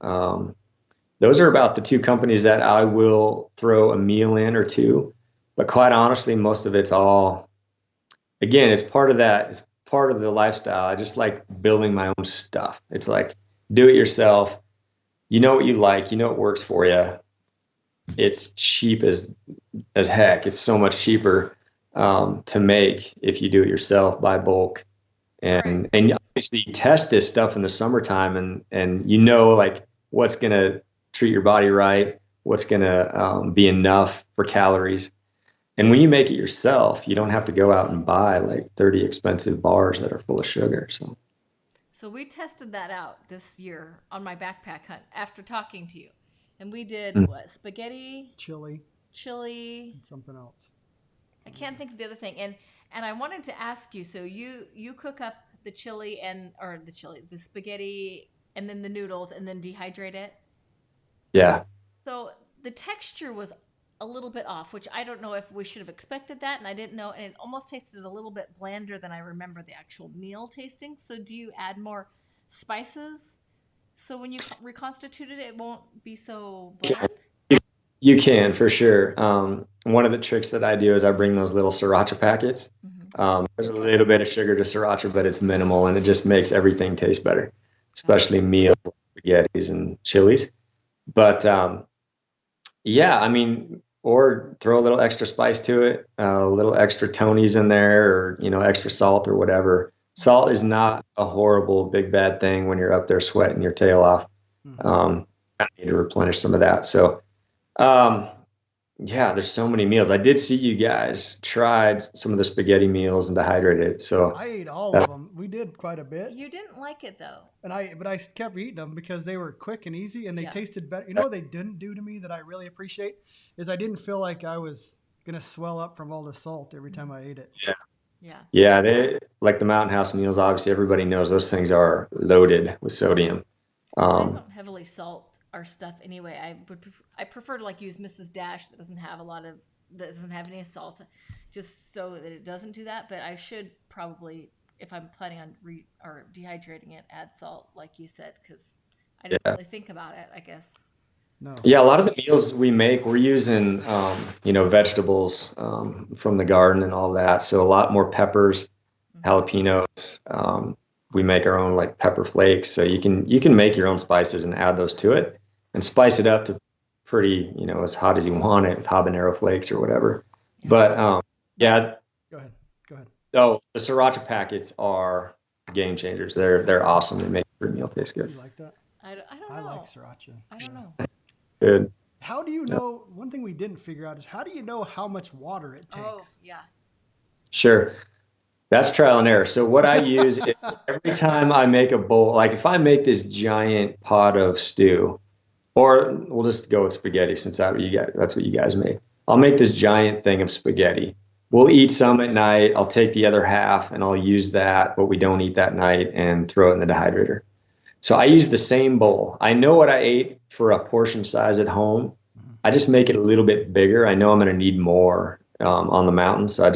Those are about the two companies that I will throw a meal in or two. But quite honestly, most of it's all, again, it's part of that. It's part of the lifestyle. I just like building my own stuff. It's like do it yourself. You know what you like. You know what works for you. It's cheap as heck. It's so much cheaper to make if you do it yourself by bulk. And Right. and obviously you test this stuff in the summertime, and like what's gonna treat your body right, what's gonna be enough for calories. And when you make it yourself, you don't have to go out and buy like 30 expensive bars that are full of sugar. So we tested that out this year on my backpack hunt after talking to you. And we did what? Spaghetti, Chili, chili. and something else. I can't think of the other thing. And I wanted to ask you, so you cook up the chili the spaghetti and then the noodles and then dehydrate it. Yeah. So the texture was a little bit off, which I don't know if we should have expected that, and I didn't know, and it almost tasted a little bit blander than I remember the actual meal tasting. So do you add more spices so when you reconstitute it, it won't be so bland? You can for sure. One of the tricks that I do is I bring those little sriracha packets. There's a little bit of sugar to sriracha, but it's minimal, and it just makes everything taste better, especially meals, spaghettis, and chilies. But yeah, I mean, or throw a little extra spice to it, a little extra Tony's in there, or extra salt or whatever. Salt is not a horrible big bad thing when you're up there sweating your tail off. I need to replenish some of that. So, yeah, there's so many meals. I did see you guys tried some of the spaghetti meals and dehydrated. So I ate all of them. We did quite a bit, You didn't like it though. but I kept eating them because they were quick and easy, and they Yeah. tasted better. You know what they didn't do to me that I really appreciate is I didn't feel like I was gonna swell up from all the salt every time I ate it. Yeah. yeah, they like the Mountain House meals. Obviously, everybody knows those things are loaded with sodium. I Um, don't heavily salt our stuff anyway. I prefer to like use Mrs. Dash that doesn't have any salt, just so that it doesn't do that. But I should probably, if I'm planning on or dehydrating it, add salt like you said, because I didn't yeah. really think about it. I guess. No, Yeah, a lot of the meals we make, we're using, vegetables from the garden and all that. So a lot more peppers, jalapenos. We make our own like pepper flakes, so you can make your own spices and add those to it, and spice it up to pretty, as hot as you want it with habanero flakes or whatever. Yeah. But yeah, go ahead. oh, the sriracha packets are game changers. They're awesome. They make every meal taste good. You like that? I don't know. I like sriracha. I don't know. Good. How do you Yep. know? One thing we didn't figure out is how do you know how much water it Oh, takes? yeah. Sure. That's trial and error. So what I use is every time I make a bowl, like if I make this giant pot of stew, or we'll just go with spaghetti since that's what you guys make. I'll make this giant thing of spaghetti. We'll eat some at night. I'll take the other half and I'll use that, what we don't eat that night, and throw it in the dehydrator. So I use the same bowl. I know what I ate for a portion size at home. I just make it a little bit bigger. I know I'm going to need more on the mountain, so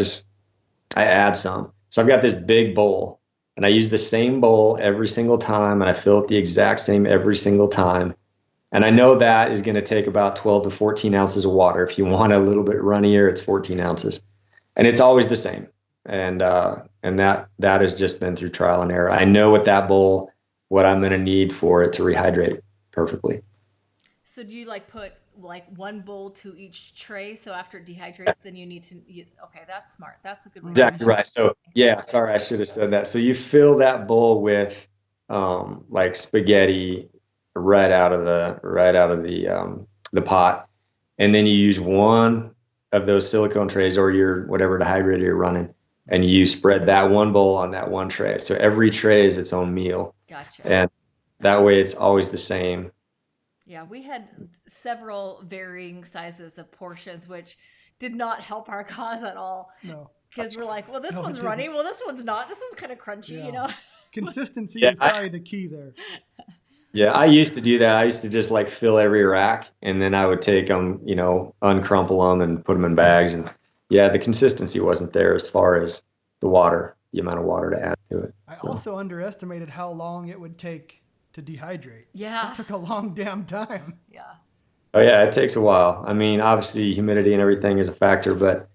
I add some. So I've got this big bowl, and I use the same bowl every single time, and I fill it the exact same every single time. And I know that is going to take about 12 to 14 ounces of water. If you want a little bit runnier, it's 14 ounces, and it's always the same. And that has just been through trial and error. I know with that bowl what I'm going to need for it to rehydrate perfectly. So do you like put like one bowl to each tray? So after it dehydrates, then you need to, okay, that's smart. That's a good way. Exactly right. So yeah, sorry, I should have said that. So you fill that bowl with like spaghetti right out of the pot, and then you use one of those silicone trays or your whatever dehydrator you're running, and you spread that one bowl on that one tray. So every tray is its own meal. Gotcha. And that way it's always the same. Yeah, we had several varying sizes of portions, which did not help our cause at all. No. Because we're like, well, this No, it one's didn't. runny. Well, this one's not. This one's kind of crunchy, Yeah. you know? Consistency Yeah, is probably the key there. Yeah, I used to do that. I used to just like fill every rack, and then I would take them, uncrumple them and put them in bags. And yeah, the consistency wasn't there as far as the amount of water to add to it. I So, also underestimated how long it would take to dehydrate. Yeah. It took a long damn time. Yeah. oh yeah, it takes a while. I mean, obviously humidity and everything is a factor, but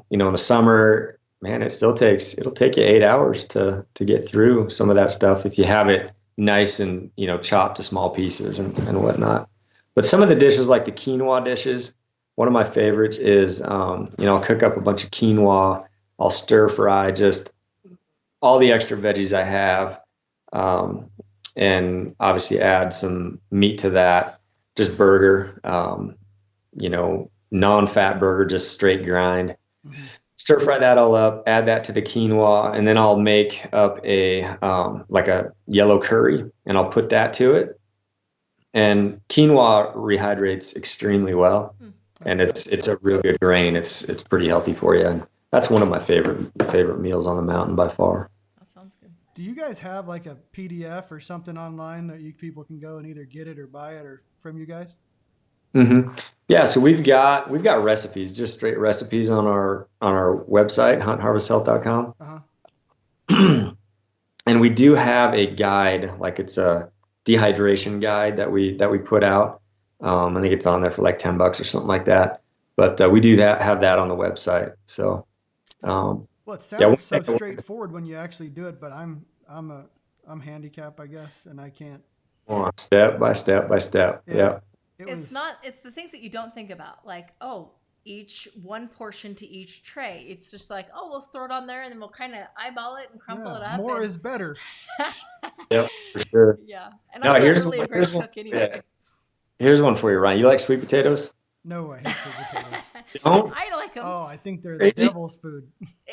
in the summer, man, it'll take you 8 hours to get through some of that stuff if you have it nice and chopped to small pieces and whatnot. But some of the dishes, like the quinoa dishes, one of my favorites is I'll cook up a bunch of quinoa. I'll stir fry just all the extra veggies I have, and obviously add some meat to that. Just burger, non-fat burger, just straight grind. Mm-hmm. Stir fry that all up, add that to the quinoa, and then I'll make up like a yellow curry, and I'll put that to it. And quinoa rehydrates extremely well, and it's a real good grain. It's pretty healthy for you, and that's one of my favorite meals on the mountain by far. That sounds good. Do you guys have like a PDF or something online that people can go and either get it or buy it or from you guys? Mm-hmm. Yeah, so we've got recipes, just straight recipes on our website, huntharvesthealth.com. Uh-huh. And we do have a guide, like it's a dehydration guide that we put out. I think it's on there for like $10 or something like that. But we do have that on the website. So Well, it sounds yeah, so straightforward when you actually do it, but I'm handicapped, I guess, and I can't. step by step by step. Yeah. It's the things that you don't think about, like, oh, each one portion to each tray. It's just like, oh, we'll throw it on there and then we'll kind of eyeball it and crumple it up. More is better. Yep, for sure. Yeah. And No, I'm not here's really a one- great here's one- cook anyway. yeah. Here's one for you, Ryan. You like sweet potatoes? No, I hate sweet potatoes. Don't? I like them. Oh, I think they're the Crazy. devil's food.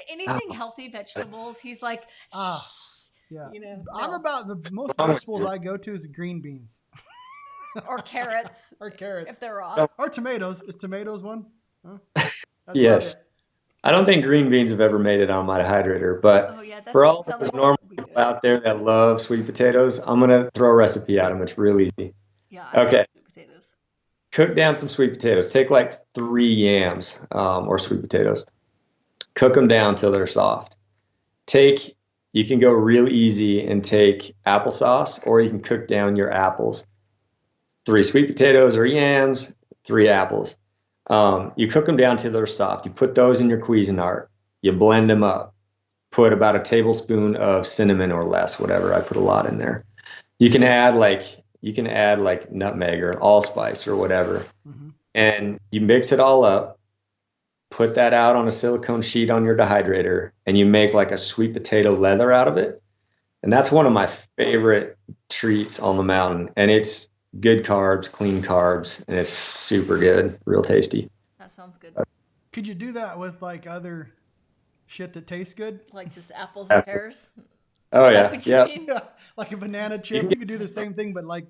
Anything healthy vegetables, he's like, Ah, yeah. I'm no. about the most vegetables I go to is the green beans Or carrots, or carrots if they're raw. No. or tomatoes. Is tomatoes one? Huh? That's about Yes. it. I don't think green beans have ever made it on my dehydrator, but Oh yeah, that's for all sounds those like normal we do. people out there that love sweet potatoes, I'm going to throw a recipe at them. It's real easy. Yeah. I Okay. love sweet potatoes. Cook down some sweet potatoes. Take like 3 yams or sweet potatoes. Cook them down till they're soft. You can go real easy and take applesauce, or you can cook down your apples. 3 sweet potatoes or yams, 3 apples. You cook them down till they're soft. You put those in your Cuisinart. You blend them up. Put about a tablespoon of cinnamon or less, whatever. I put a lot in there. You can add like nutmeg or allspice or whatever. Mm-hmm. And you mix it all up. Put that out on a silicone sheet on your dehydrator, and you make like a sweet potato leather out of it. And that's one of my favorite treats on the mountain. And it's good carbs, clean carbs, and it's super good, real tasty. That sounds good. Could you do that with like other shit that tastes good? Like just apples and Absolutely. pears? Oh Is that yeah, what you yeah, mean? Yeah, like a banana you chip. can You get, could do the same thing, but like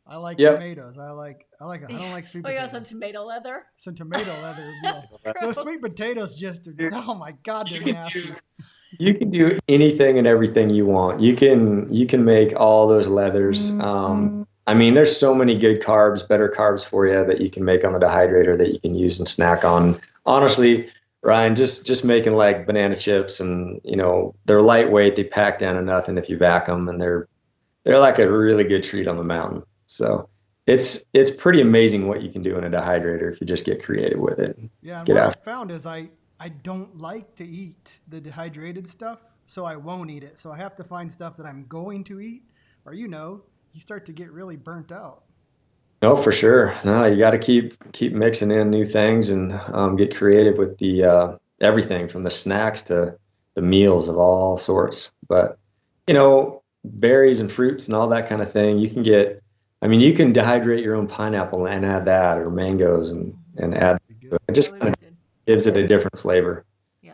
I like yep. tomatoes. I don't like sweet Oh, you got some potatoes. tomato leather? Some tomato leather would be like those Gross. sweet potatoes just are, oh my god, they're You can nasty. do you can do anything and everything you want. You can make all those leathers. I mean, there's so many good carbs, better carbs for you that you can make on the dehydrator that you can use and snack on. Honestly, Ryan, just making like banana chips, and they're lightweight, they pack down to nothing if you vac them, and they're like a really good treat on the mountain. So it's pretty amazing what you can do in a dehydrator if you just get creative with it. Yeah, and Get what I out. found is I don't like to eat the dehydrated stuff, so I won't eat it. So I have to find stuff that I'm going to eat, or you start to get really burnt out. No, for sure. No, you got to keep mixing in new things and get creative with the everything from the snacks to the meals of all sorts. But berries and fruits and all that kind of thing, you can get. I mean, you can dehydrate your own pineapple and add that, or mangoes and That add. would be good. It That just would kind be of good. gives it a different flavor. Yeah.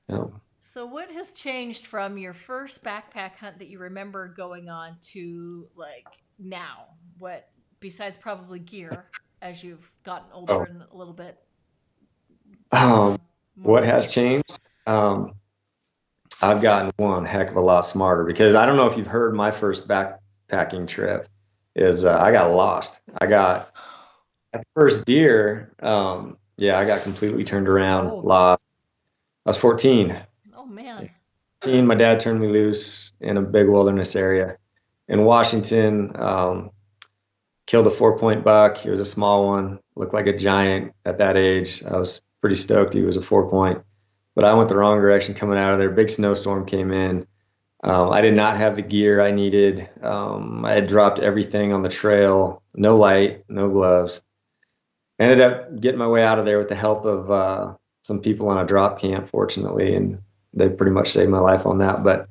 You know. So, what has changed from your first backpack hunt that you remember going on to like now? What, besides probably gear, as you've gotten older Oh, and a little bit um, more what has wise? changed? Um, I've gotten one heck of a lot smarter because I don't know if you've heard my first backpacking trip is I got lost. I got at first deer. Yeah, I got completely turned How around, old? lost. I was 14. Oh man. 14, my dad turned me loose in a big wilderness area in Washington. Killed a 4 point buck. He was a small one, looked like a giant at that age. I was pretty stoked he was a 4 point, but I went the wrong direction coming out of there. Big snowstorm came in. I did not have the gear I needed. I had dropped everything on the trail, no light, no gloves. I ended up getting my way out of there with the help of some people on a drop camp, fortunately, and they pretty much saved my life on that. But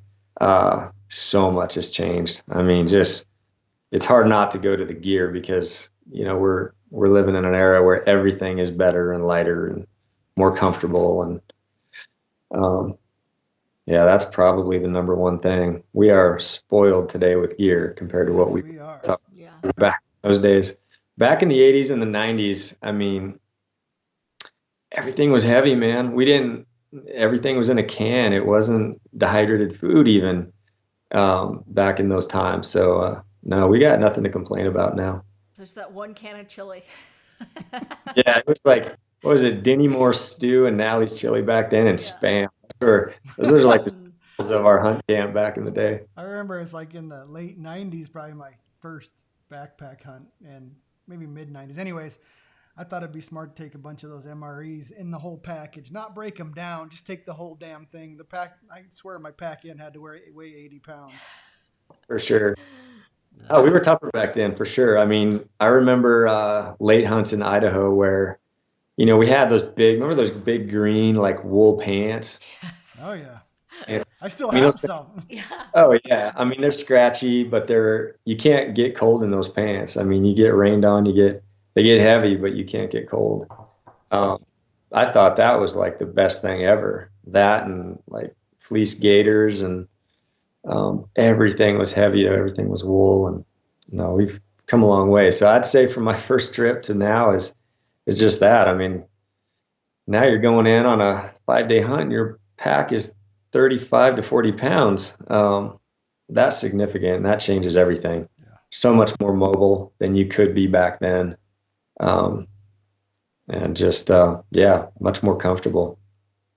so much has changed. I mean, just it's hard not to go to the gear because we're living in an era where everything is better and lighter and more comfortable, and um, yeah, that's probably the number one thing. We are spoiled today with gear compared to what Yes, we we are. saw Yeah. back in those days. Back in the 80s and the 90s, I mean, everything was heavy, man. We didn't, everything was in a can. It wasn't dehydrated food even back in those times. So, no, we got nothing to complain about now. There's that one can of chili. Yeah, it was like, what was it, Denny Moore stew and Natalie's chili back then and Yeah. Spam. Sure. Those were like the staples of our hunt camp back in the day. I remember it's like in the late '90s, probably my first backpack hunt, and maybe mid '90s. Anyways, I thought it'd be smart to take a bunch of those MREs in the whole package, not break them down, just take the whole damn thing. The pack, I swear, my pack in had to weigh 80 pounds. For sure. Oh, we were tougher back then, for sure. I mean, I remember late hunts in Idaho where, we had remember those big green like wool pants? Oh yeah, And, I still I mean, have those, some. Yeah. oh yeah. I mean, they're scratchy, but you can't get cold in those pants. I mean, you get rained on, they get heavy, but you can't get cold. Um, I thought that was like the best thing ever. That and like fleece gaiters and everything was heavy, everything was wool, and no, we've come a long way. So I'd say from my first trip to now is just that. I mean, now you're going in on a 5 day hunt, and your pack is 35 to 40 pounds. That's significant. And that changes everything. Yeah. So much more mobile than you could be back then. Um, and just, yeah, much more comfortable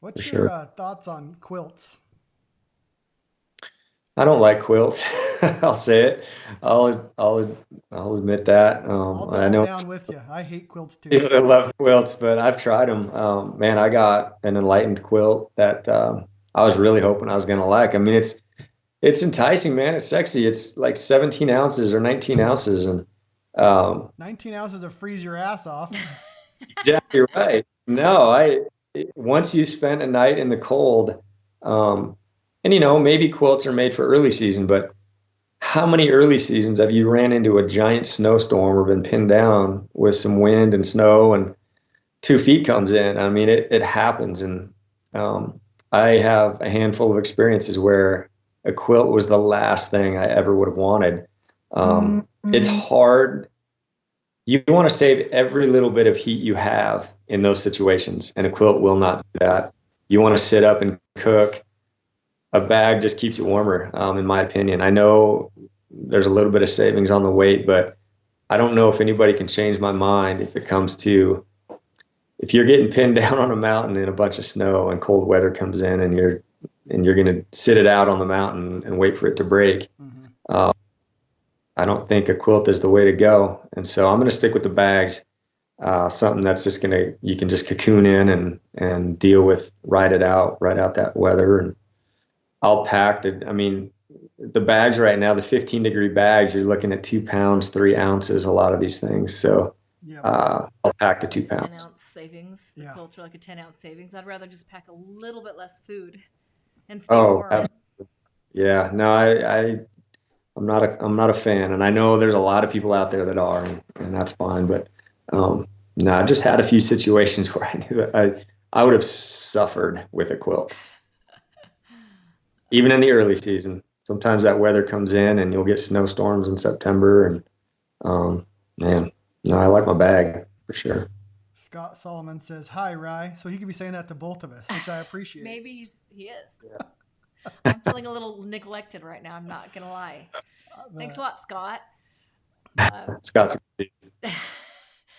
for What's your sure. thoughts on quilts? I don't like quilts. I'll say it. I'll admit that. I'll I double know down with you. I hate quilts too. people that love quilts, but I've tried them. Man, I got an enlightened quilt that I was really hoping I was gonna like. I mean, it's enticing, man. It's sexy. It's like 17 ounces or 19 ounces, and 19 ounces of freeze your ass off. exactly right. No, once you spent a night in the cold, um, And maybe quilts are made for early season, but how many early seasons have you ran into a giant snowstorm or been pinned down with some wind and snow and 2 feet comes in? I mean, it happens. And I have a handful of experiences where a quilt was the last thing I ever would have wanted. It's hard. You want to save every little bit of heat you have in those situations, and a quilt will not do that. You want to sit up and cook. A bag just keeps you warmer, in my opinion. I know there's a little bit of savings on the weight, but I don't know if anybody can change my mind if it comes to, if you're getting pinned down on a mountain in a bunch of snow and cold weather comes in and you're going to sit it out on the mountain and wait for it to break. I don't think a quilt is the way to go. And so I'm going to stick with the bags, something that's just you can just cocoon in and deal with, ride out that weather. And I'll pack the bags right now, the 15-degree bags, you're looking at 2 pounds, 3 ounces, a lot of these things. So I'll pack the 2 pounds. 10-ounce savings. The quilts are like a 10-ounce savings. I'd rather just pack a little bit less food and stay warm. Absolutely. Yeah, no, I'm not a fan, and I know there's a lot of people out there that are, and that's fine. But no, I've just had a few situations where I knew that I would have suffered with a quilt, even in the early season. Sometimes that weather comes in, and you'll get snowstorms in September, and man, no, I like my bag for sure. Scott Solomon says, "Hi, Rye." So he could be saying that to both of us, which I appreciate. Maybe he is. Yeah. I'm feeling a little neglected right now. I'm not gonna lie. Thanks a lot, Scott. Scott's.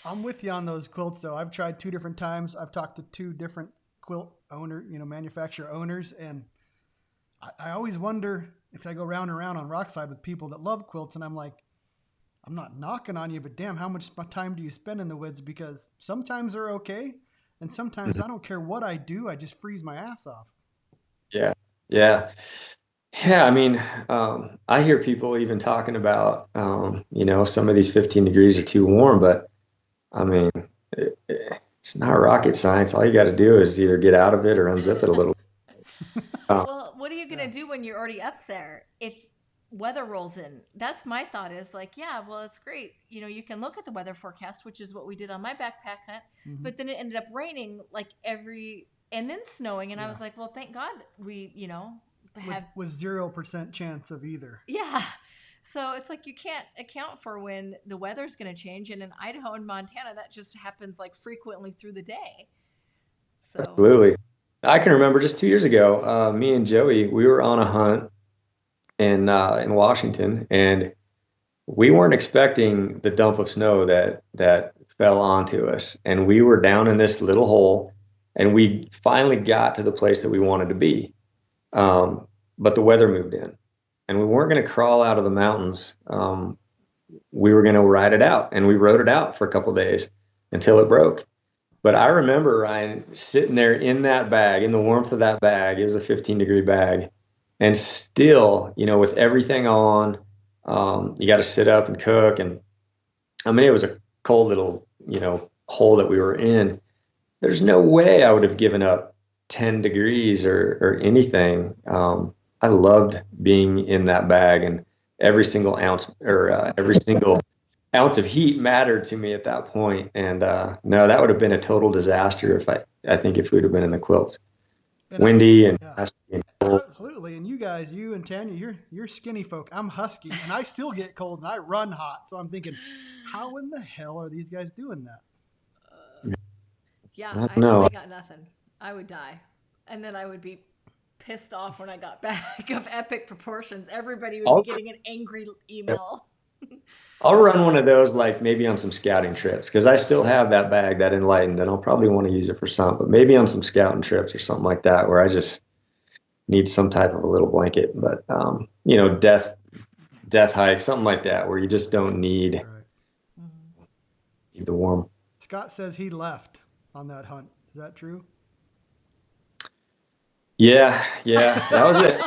I'm with you on those quilts, though. I've tried 2 different times. I've talked to 2 different quilt manufacturer owners, and I always wonder, because I go round and round on Rockside with people that love quilts, and I'm like, I'm not knocking on you, but damn, how much time do you spend in the woods? Because sometimes they're okay, and sometimes I don't care what I do, I just freeze my ass off. Yeah. I mean, I hear people even talking about, some of these 15 degrees are too warm, but I mean, it's not rocket science. All you got to do is either get out of it or unzip it a little. Well, what are you going to do when you're already up there? If weather rolls in, that's my thought is like, yeah, well, it's great. You can look at the weather forecast, which is what we did on my backpack hunt, but then it ended up raining and then snowing. And I was like, well, thank God we, with 0% chance of either. Yeah. So it's like you can't account for when the weather's going to change. And in Idaho and Montana, that just happens like frequently through the day. So Absolutely. I can remember just 2 years ago, me and Joey, we were on a hunt in Washington, and we weren't expecting the dump of snow that fell onto us. And we were down in this little hole, and we finally got to the place that we wanted to be. But the weather moved in, and we weren't going to crawl out of the mountains. We were going to ride it out, and we rode it out for a couple of days until it broke. But I remember, Ryan, sitting there in that bag, in the warmth of that bag. It was a 15-degree bag, and still, with everything on, you got to sit up and cook. And I mean, it was a cold little, hole that we were in. There's no way I would have given up 10 degrees or anything. I loved being in that bag, and every single ounce ounce of heat mattered to me at that point. And no, that would have been a total disaster if we'd have been in the quilts. Windy and dusty and cold. Absolutely. And you and Tanya, you're skinny folk. I'm husky, and I still get cold, and I run hot. So I'm thinking, how in the hell are these guys doing that? I got nothing. I would die. And then I would be pissed off when I got back of epic proportions. Everybody would be getting an angry email. I'll run one of those, like maybe on some scouting trips, because I still have that bag, that Enlightened, and I'll probably want to use it for some, but maybe on some scouting trips or something like that, where I just need some type of a little blanket. But, death hike, something like that, where you just don't need the warm. Scott says he left on that hunt. Is that true? Yeah, that was it.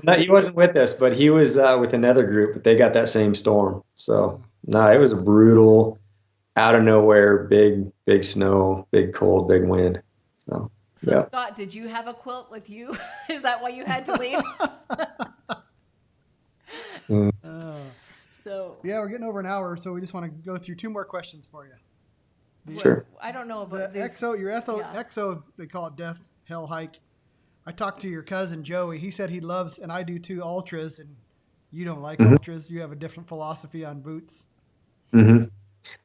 Well, he wasn't with us, but he was with another group, but they got that same storm. So, it was a brutal, out of nowhere, big snow, big cold, big wind. So Yeah. Scott, did you have a quilt with you? Is that why you had to leave? Mm. So Yeah, we're getting over an hour, so we just want to go through 2 more questions for you. Sure. I don't know The about this. EXO, your Yeah. EXO, they call it Death Hell Hike. I talked to your cousin Joey. He said he loves, and I do too, ultras, and you don't like Mhm. ultras. You have a different philosophy on boots. Hmm.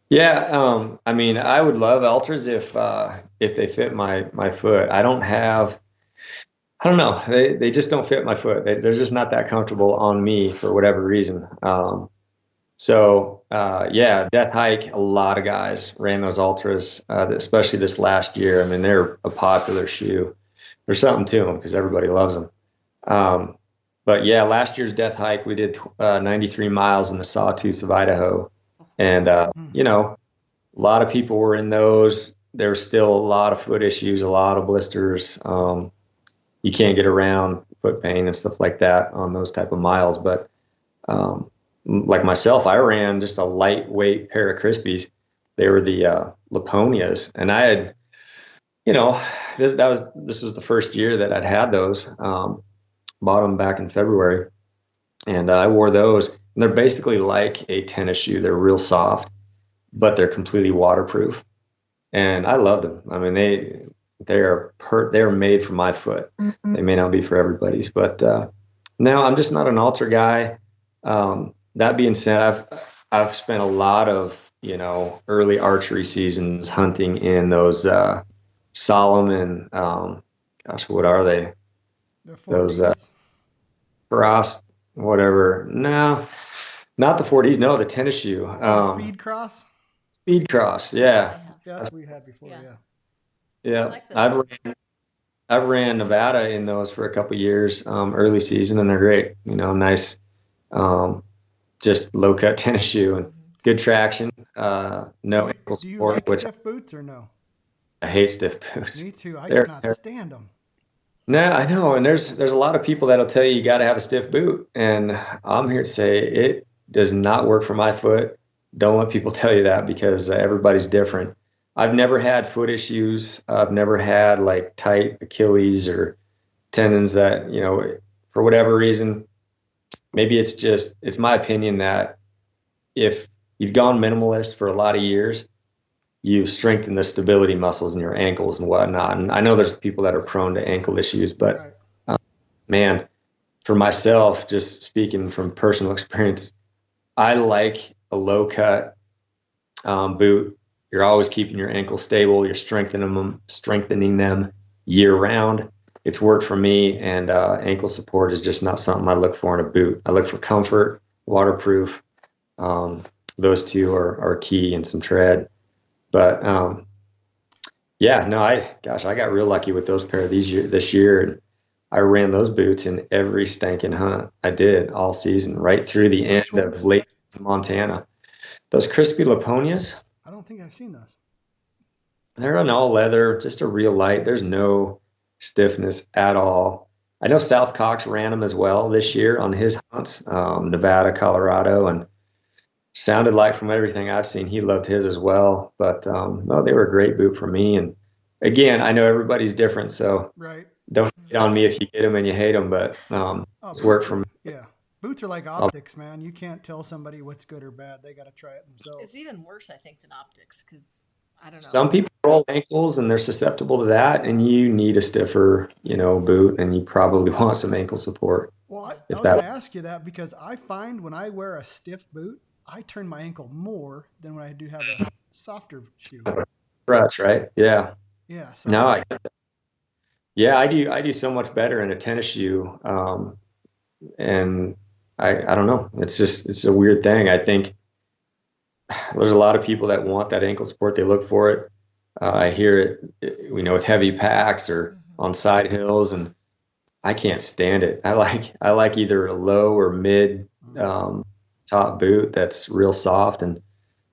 Yeah. I mean, I would love ultras if they fit my foot. I don't know. They just don't fit my foot. They're just not that comfortable on me for whatever reason. Yeah, Death Hike, a lot of guys ran those ultras, especially this last year. I mean, they're a popular shoe. There's something to them because everybody loves them. Um, but yeah, last year's Death Hike, we did 93 miles in the Sawtooth of Idaho. And, a lot of people were in those. There was still a lot of foot issues, a lot of blisters. You can't get around foot pain and stuff like that on those type of miles. But um, like myself, I ran just a lightweight pair of Crispies. They were the Laponias, and I had, you know, this was the first year that I'd had those. Bought them back in February, and I wore those. And they're basically like a tennis shoe. They're real soft, but they're completely waterproof. And I loved them. I mean, they're made for my foot. They may not be for everybody's, but no, I'm just not an ultra guy. That being said, I've spent a lot of early archery seasons hunting in those Solomon. Gosh, what are they? The Those 4Ds. cross whatever. No, not the 40s. No, the tennis shoe. Oh, the Speed Cross. Speed cross. I think I Yeah, have. Yeah, that's what we had before. Yeah. Yeah. I yeah. like those. I've ran Nevada in those for a couple years, early season, and they're great. Nice, um, just low cut tennis shoe and good traction. No ankle Do you support, like which stiff boots or no? I hate stiff boots. Me too. I They're, cannot they're stand them. no, I know, and there's a lot of people that'll tell you got to have a stiff boot, and I'm here to say it does not work for my foot. Don't let people tell you that because everybody's different. I've never had foot issues. I've never had like tight Achilles or tendons that, for whatever reason, maybe it's my opinion that if you've gone minimalist for a lot of years, you've strengthened the stability muscles in your ankles and whatnot. And I know there's people that are prone to ankle issues, but Right. man, for myself, just speaking from personal experience, I like a low cut boot. You're always keeping your ankles stable. You're strengthening them year round. It's worked for me, and ankle support is just not something I look for in a boot. I look for comfort, waterproof. Those two are key, and some tread. But yeah, no, I got real lucky with those pair this year. And I ran those boots in every stinking hunt I did all season, right through the end Which ones? of late Montana. Those crispy Laponias, I don't think I've seen those. they're an all leather, just a real light. There's no stiffness at all. I know South Cox ran them as well this year on his hunts, Nevada, Colorado, and sounded like from everything I've seen, he loved his as well. But no, they were a great boot for me. And again, I know everybody's different, so Right. don't hate on me if you get them and you hate them. But it's worked for me. Yeah. Boots are like optics, man. You can't tell somebody what's good or bad. They got to try it themselves. It's even worse, I think, than optics because I don't know. Some people roll ankles and they're susceptible to that, and you need a stiffer, boot, and you probably want some ankle support. Well, I was going to ask you that because I find when I wear a stiff boot, I turn my ankle more than when I do have a softer shoe. Crutch, right? Yeah. Yeah. So No, I get that. Yeah, I do so much better in a tennis shoe. And I don't know. It's a weird thing. I think there's a lot of people that want that ankle support. They look for it. I hear it, with heavy packs or on side hills, and I can't stand it. I like either a low or mid top boot that's real soft, and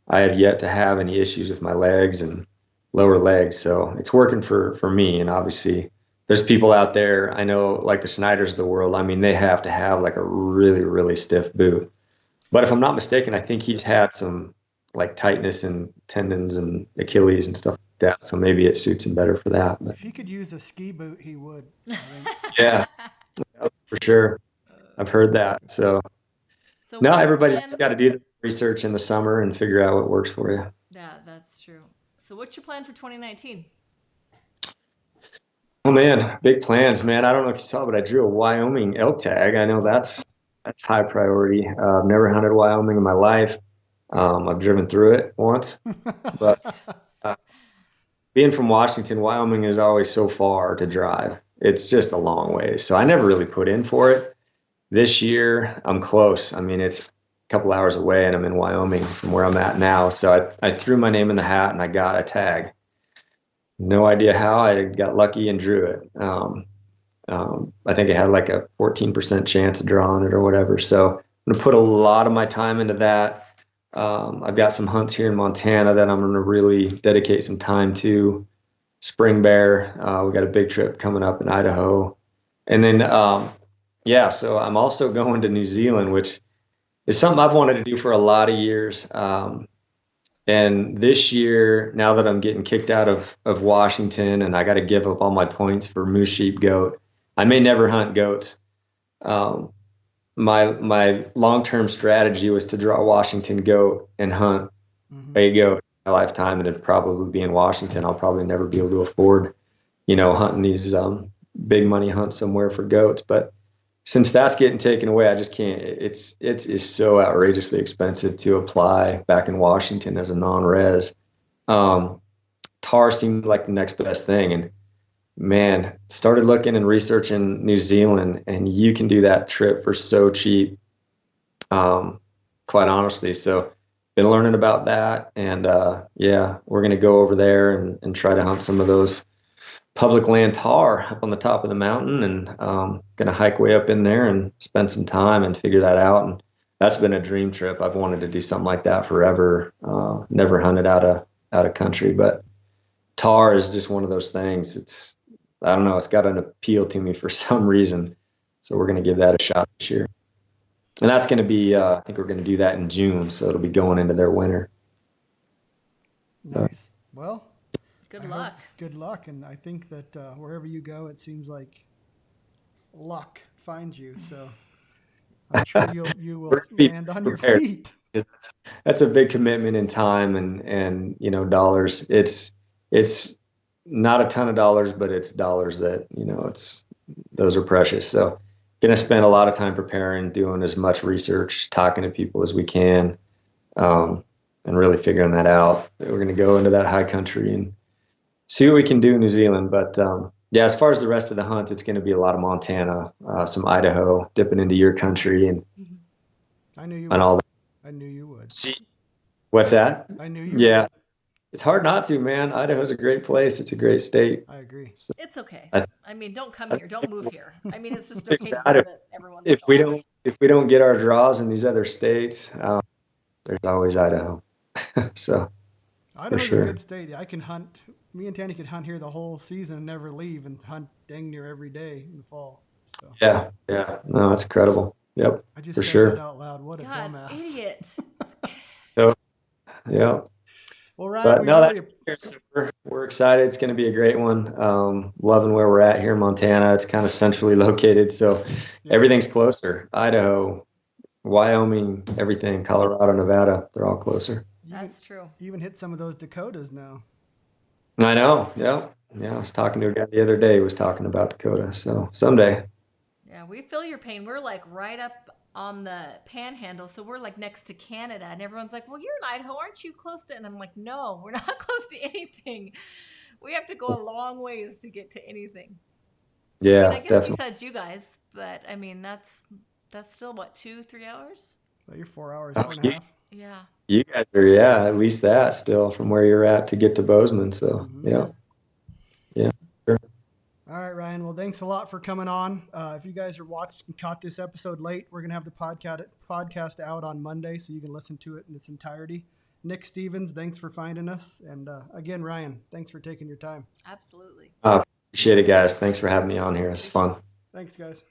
I have yet to have any issues with my legs and lower legs. So it's working for me. And obviously there's people out there, I know, like the Snyders of the world. I mean, they have to have like a really, really stiff boot. But if I'm not mistaken, I think he's had some like tightness in tendons and Achilles and stuff like that. So maybe it suits him better for that. But If he could use a ski boot, he would. I think. yeah, for sure. I've heard that. So So no, what's the everybody's plan? got to do the research in the summer and figure out what works for you. Yeah, that's true. So what's your plan for 2019? Oh man, big plans, man. I don't know if you saw, but I drew a Wyoming elk tag. I know that's high priority. I've never hunted Wyoming in my life. I've driven through it once, but uh, being from Washington, Wyoming is always so far to drive. It's just a long way. So I never really put in for it. This year, I'm close. I mean, it's a couple hours away and I'm in Wyoming from where I'm at now. So I threw my name in the hat and I got a tag. No idea how. I got lucky and drew it. I think it had like a 14% chance of drawing it or whatever. So I'm going to put a lot of my time into that. I've got some hunts here in Montana that I'm going to really dedicate some time to. Spring bear. We got a big trip coming up in Idaho. And then, yeah, so I'm also going to New Zealand, which is something I've wanted to do for a lot of years. And this year, now that I'm getting kicked out of Washington and I got to give up all my points for moose, sheep, goat, I may never hunt goats. My long-term strategy was to draw Washington goat and hunt a goat in my lifetime, and it'd probably be in Washington. I'll probably never be able to afford, hunting these big money hunts somewhere for goats. But since that's getting taken away, I just can't. It's so outrageously expensive to apply back in Washington as a non-res. Tar seemed like the next best thing, and man, started looking and researching New Zealand, and you can do that trip for so cheap, quite honestly. So been learning about that, and yeah, we're gonna go over there and try to hunt some of those public land tar up on the top of the mountain, and gonna hike way up in there and spend some time and figure that out. And that's been a dream trip. I've wanted to do something like that forever. Never hunted out of country, but tar is just one of those things. I don't know, it's got an appeal to me for some reason. So we're gonna give that a shot this year. And that's gonna be I think we're gonna do that in June, so it'll be going into their winter. Nice. Well, Good luck. Good luck, and I think that wherever you go, it seems like luck finds you. So I'm sure you will land on your feet. That's a big commitment in time and dollars. It's not a ton of dollars, but it's dollars that those are precious. So gonna spend a lot of time preparing, doing as much research, talking to people as we can, and really figuring that out. We're gonna go into that high country and see what we can do in New Zealand. But yeah, as far as the rest of the hunt, it's going to be a lot of Montana, some Idaho, dipping into your country, and I knew you and all that. I knew you would. See, what's that? I knew you Yeah, would. it's hard not to, man. Idaho's a great place. It's a great state. I agree. So, It's okay. I I mean, don't come here. Don't move here. I mean, it's just okay to If visit every once in if a we while. don't get our draws in these other states, there's always Idaho. So Idaho's sure. a good state. I can hunt. Me and Tanny could hunt here the whole season and never leave, and hunt dang near every day in the fall. So yeah, no, it's incredible. Yep, I just for said sure. that out loud. What a God, dumbass. idiot. So yeah. Well, Ryan, But we no, really so we're excited. It's going to be a great one. Loving where we're at here in Montana. It's kind of centrally located, so everything's closer. Idaho, Wyoming, everything, Colorado, Nevada, they're all closer. That's true. even hit some of those Dakotas now. I know. Yeah. I was talking to a guy the other day who was talking about Dakota. So someday. Yeah, we feel your pain. We're like right up on the panhandle, so we're like next to Canada, and everyone's like, well, you're in Idaho, aren't you close to? And I'm like, no, we're not close to anything. We have to go a long ways to get to anything. Yeah, I guess definitely. besides you guys, but I mean, that's still what, 2-3 hours? Well, you're 4 hours, 4.5. Yeah. You guys are, at least that still from where you're at to get to Bozeman. So yeah. Sure. All right, Ryan. Well, thanks a lot for coming on. If you guys are caught this episode late, we're gonna have the podcast out on Monday, so you can listen to it in its entirety. Nick Stevens, thanks for finding us, and again, Ryan, thanks for taking your time. Absolutely. Appreciate it, guys. Thanks for having me on here. It's fun. Thanks, guys.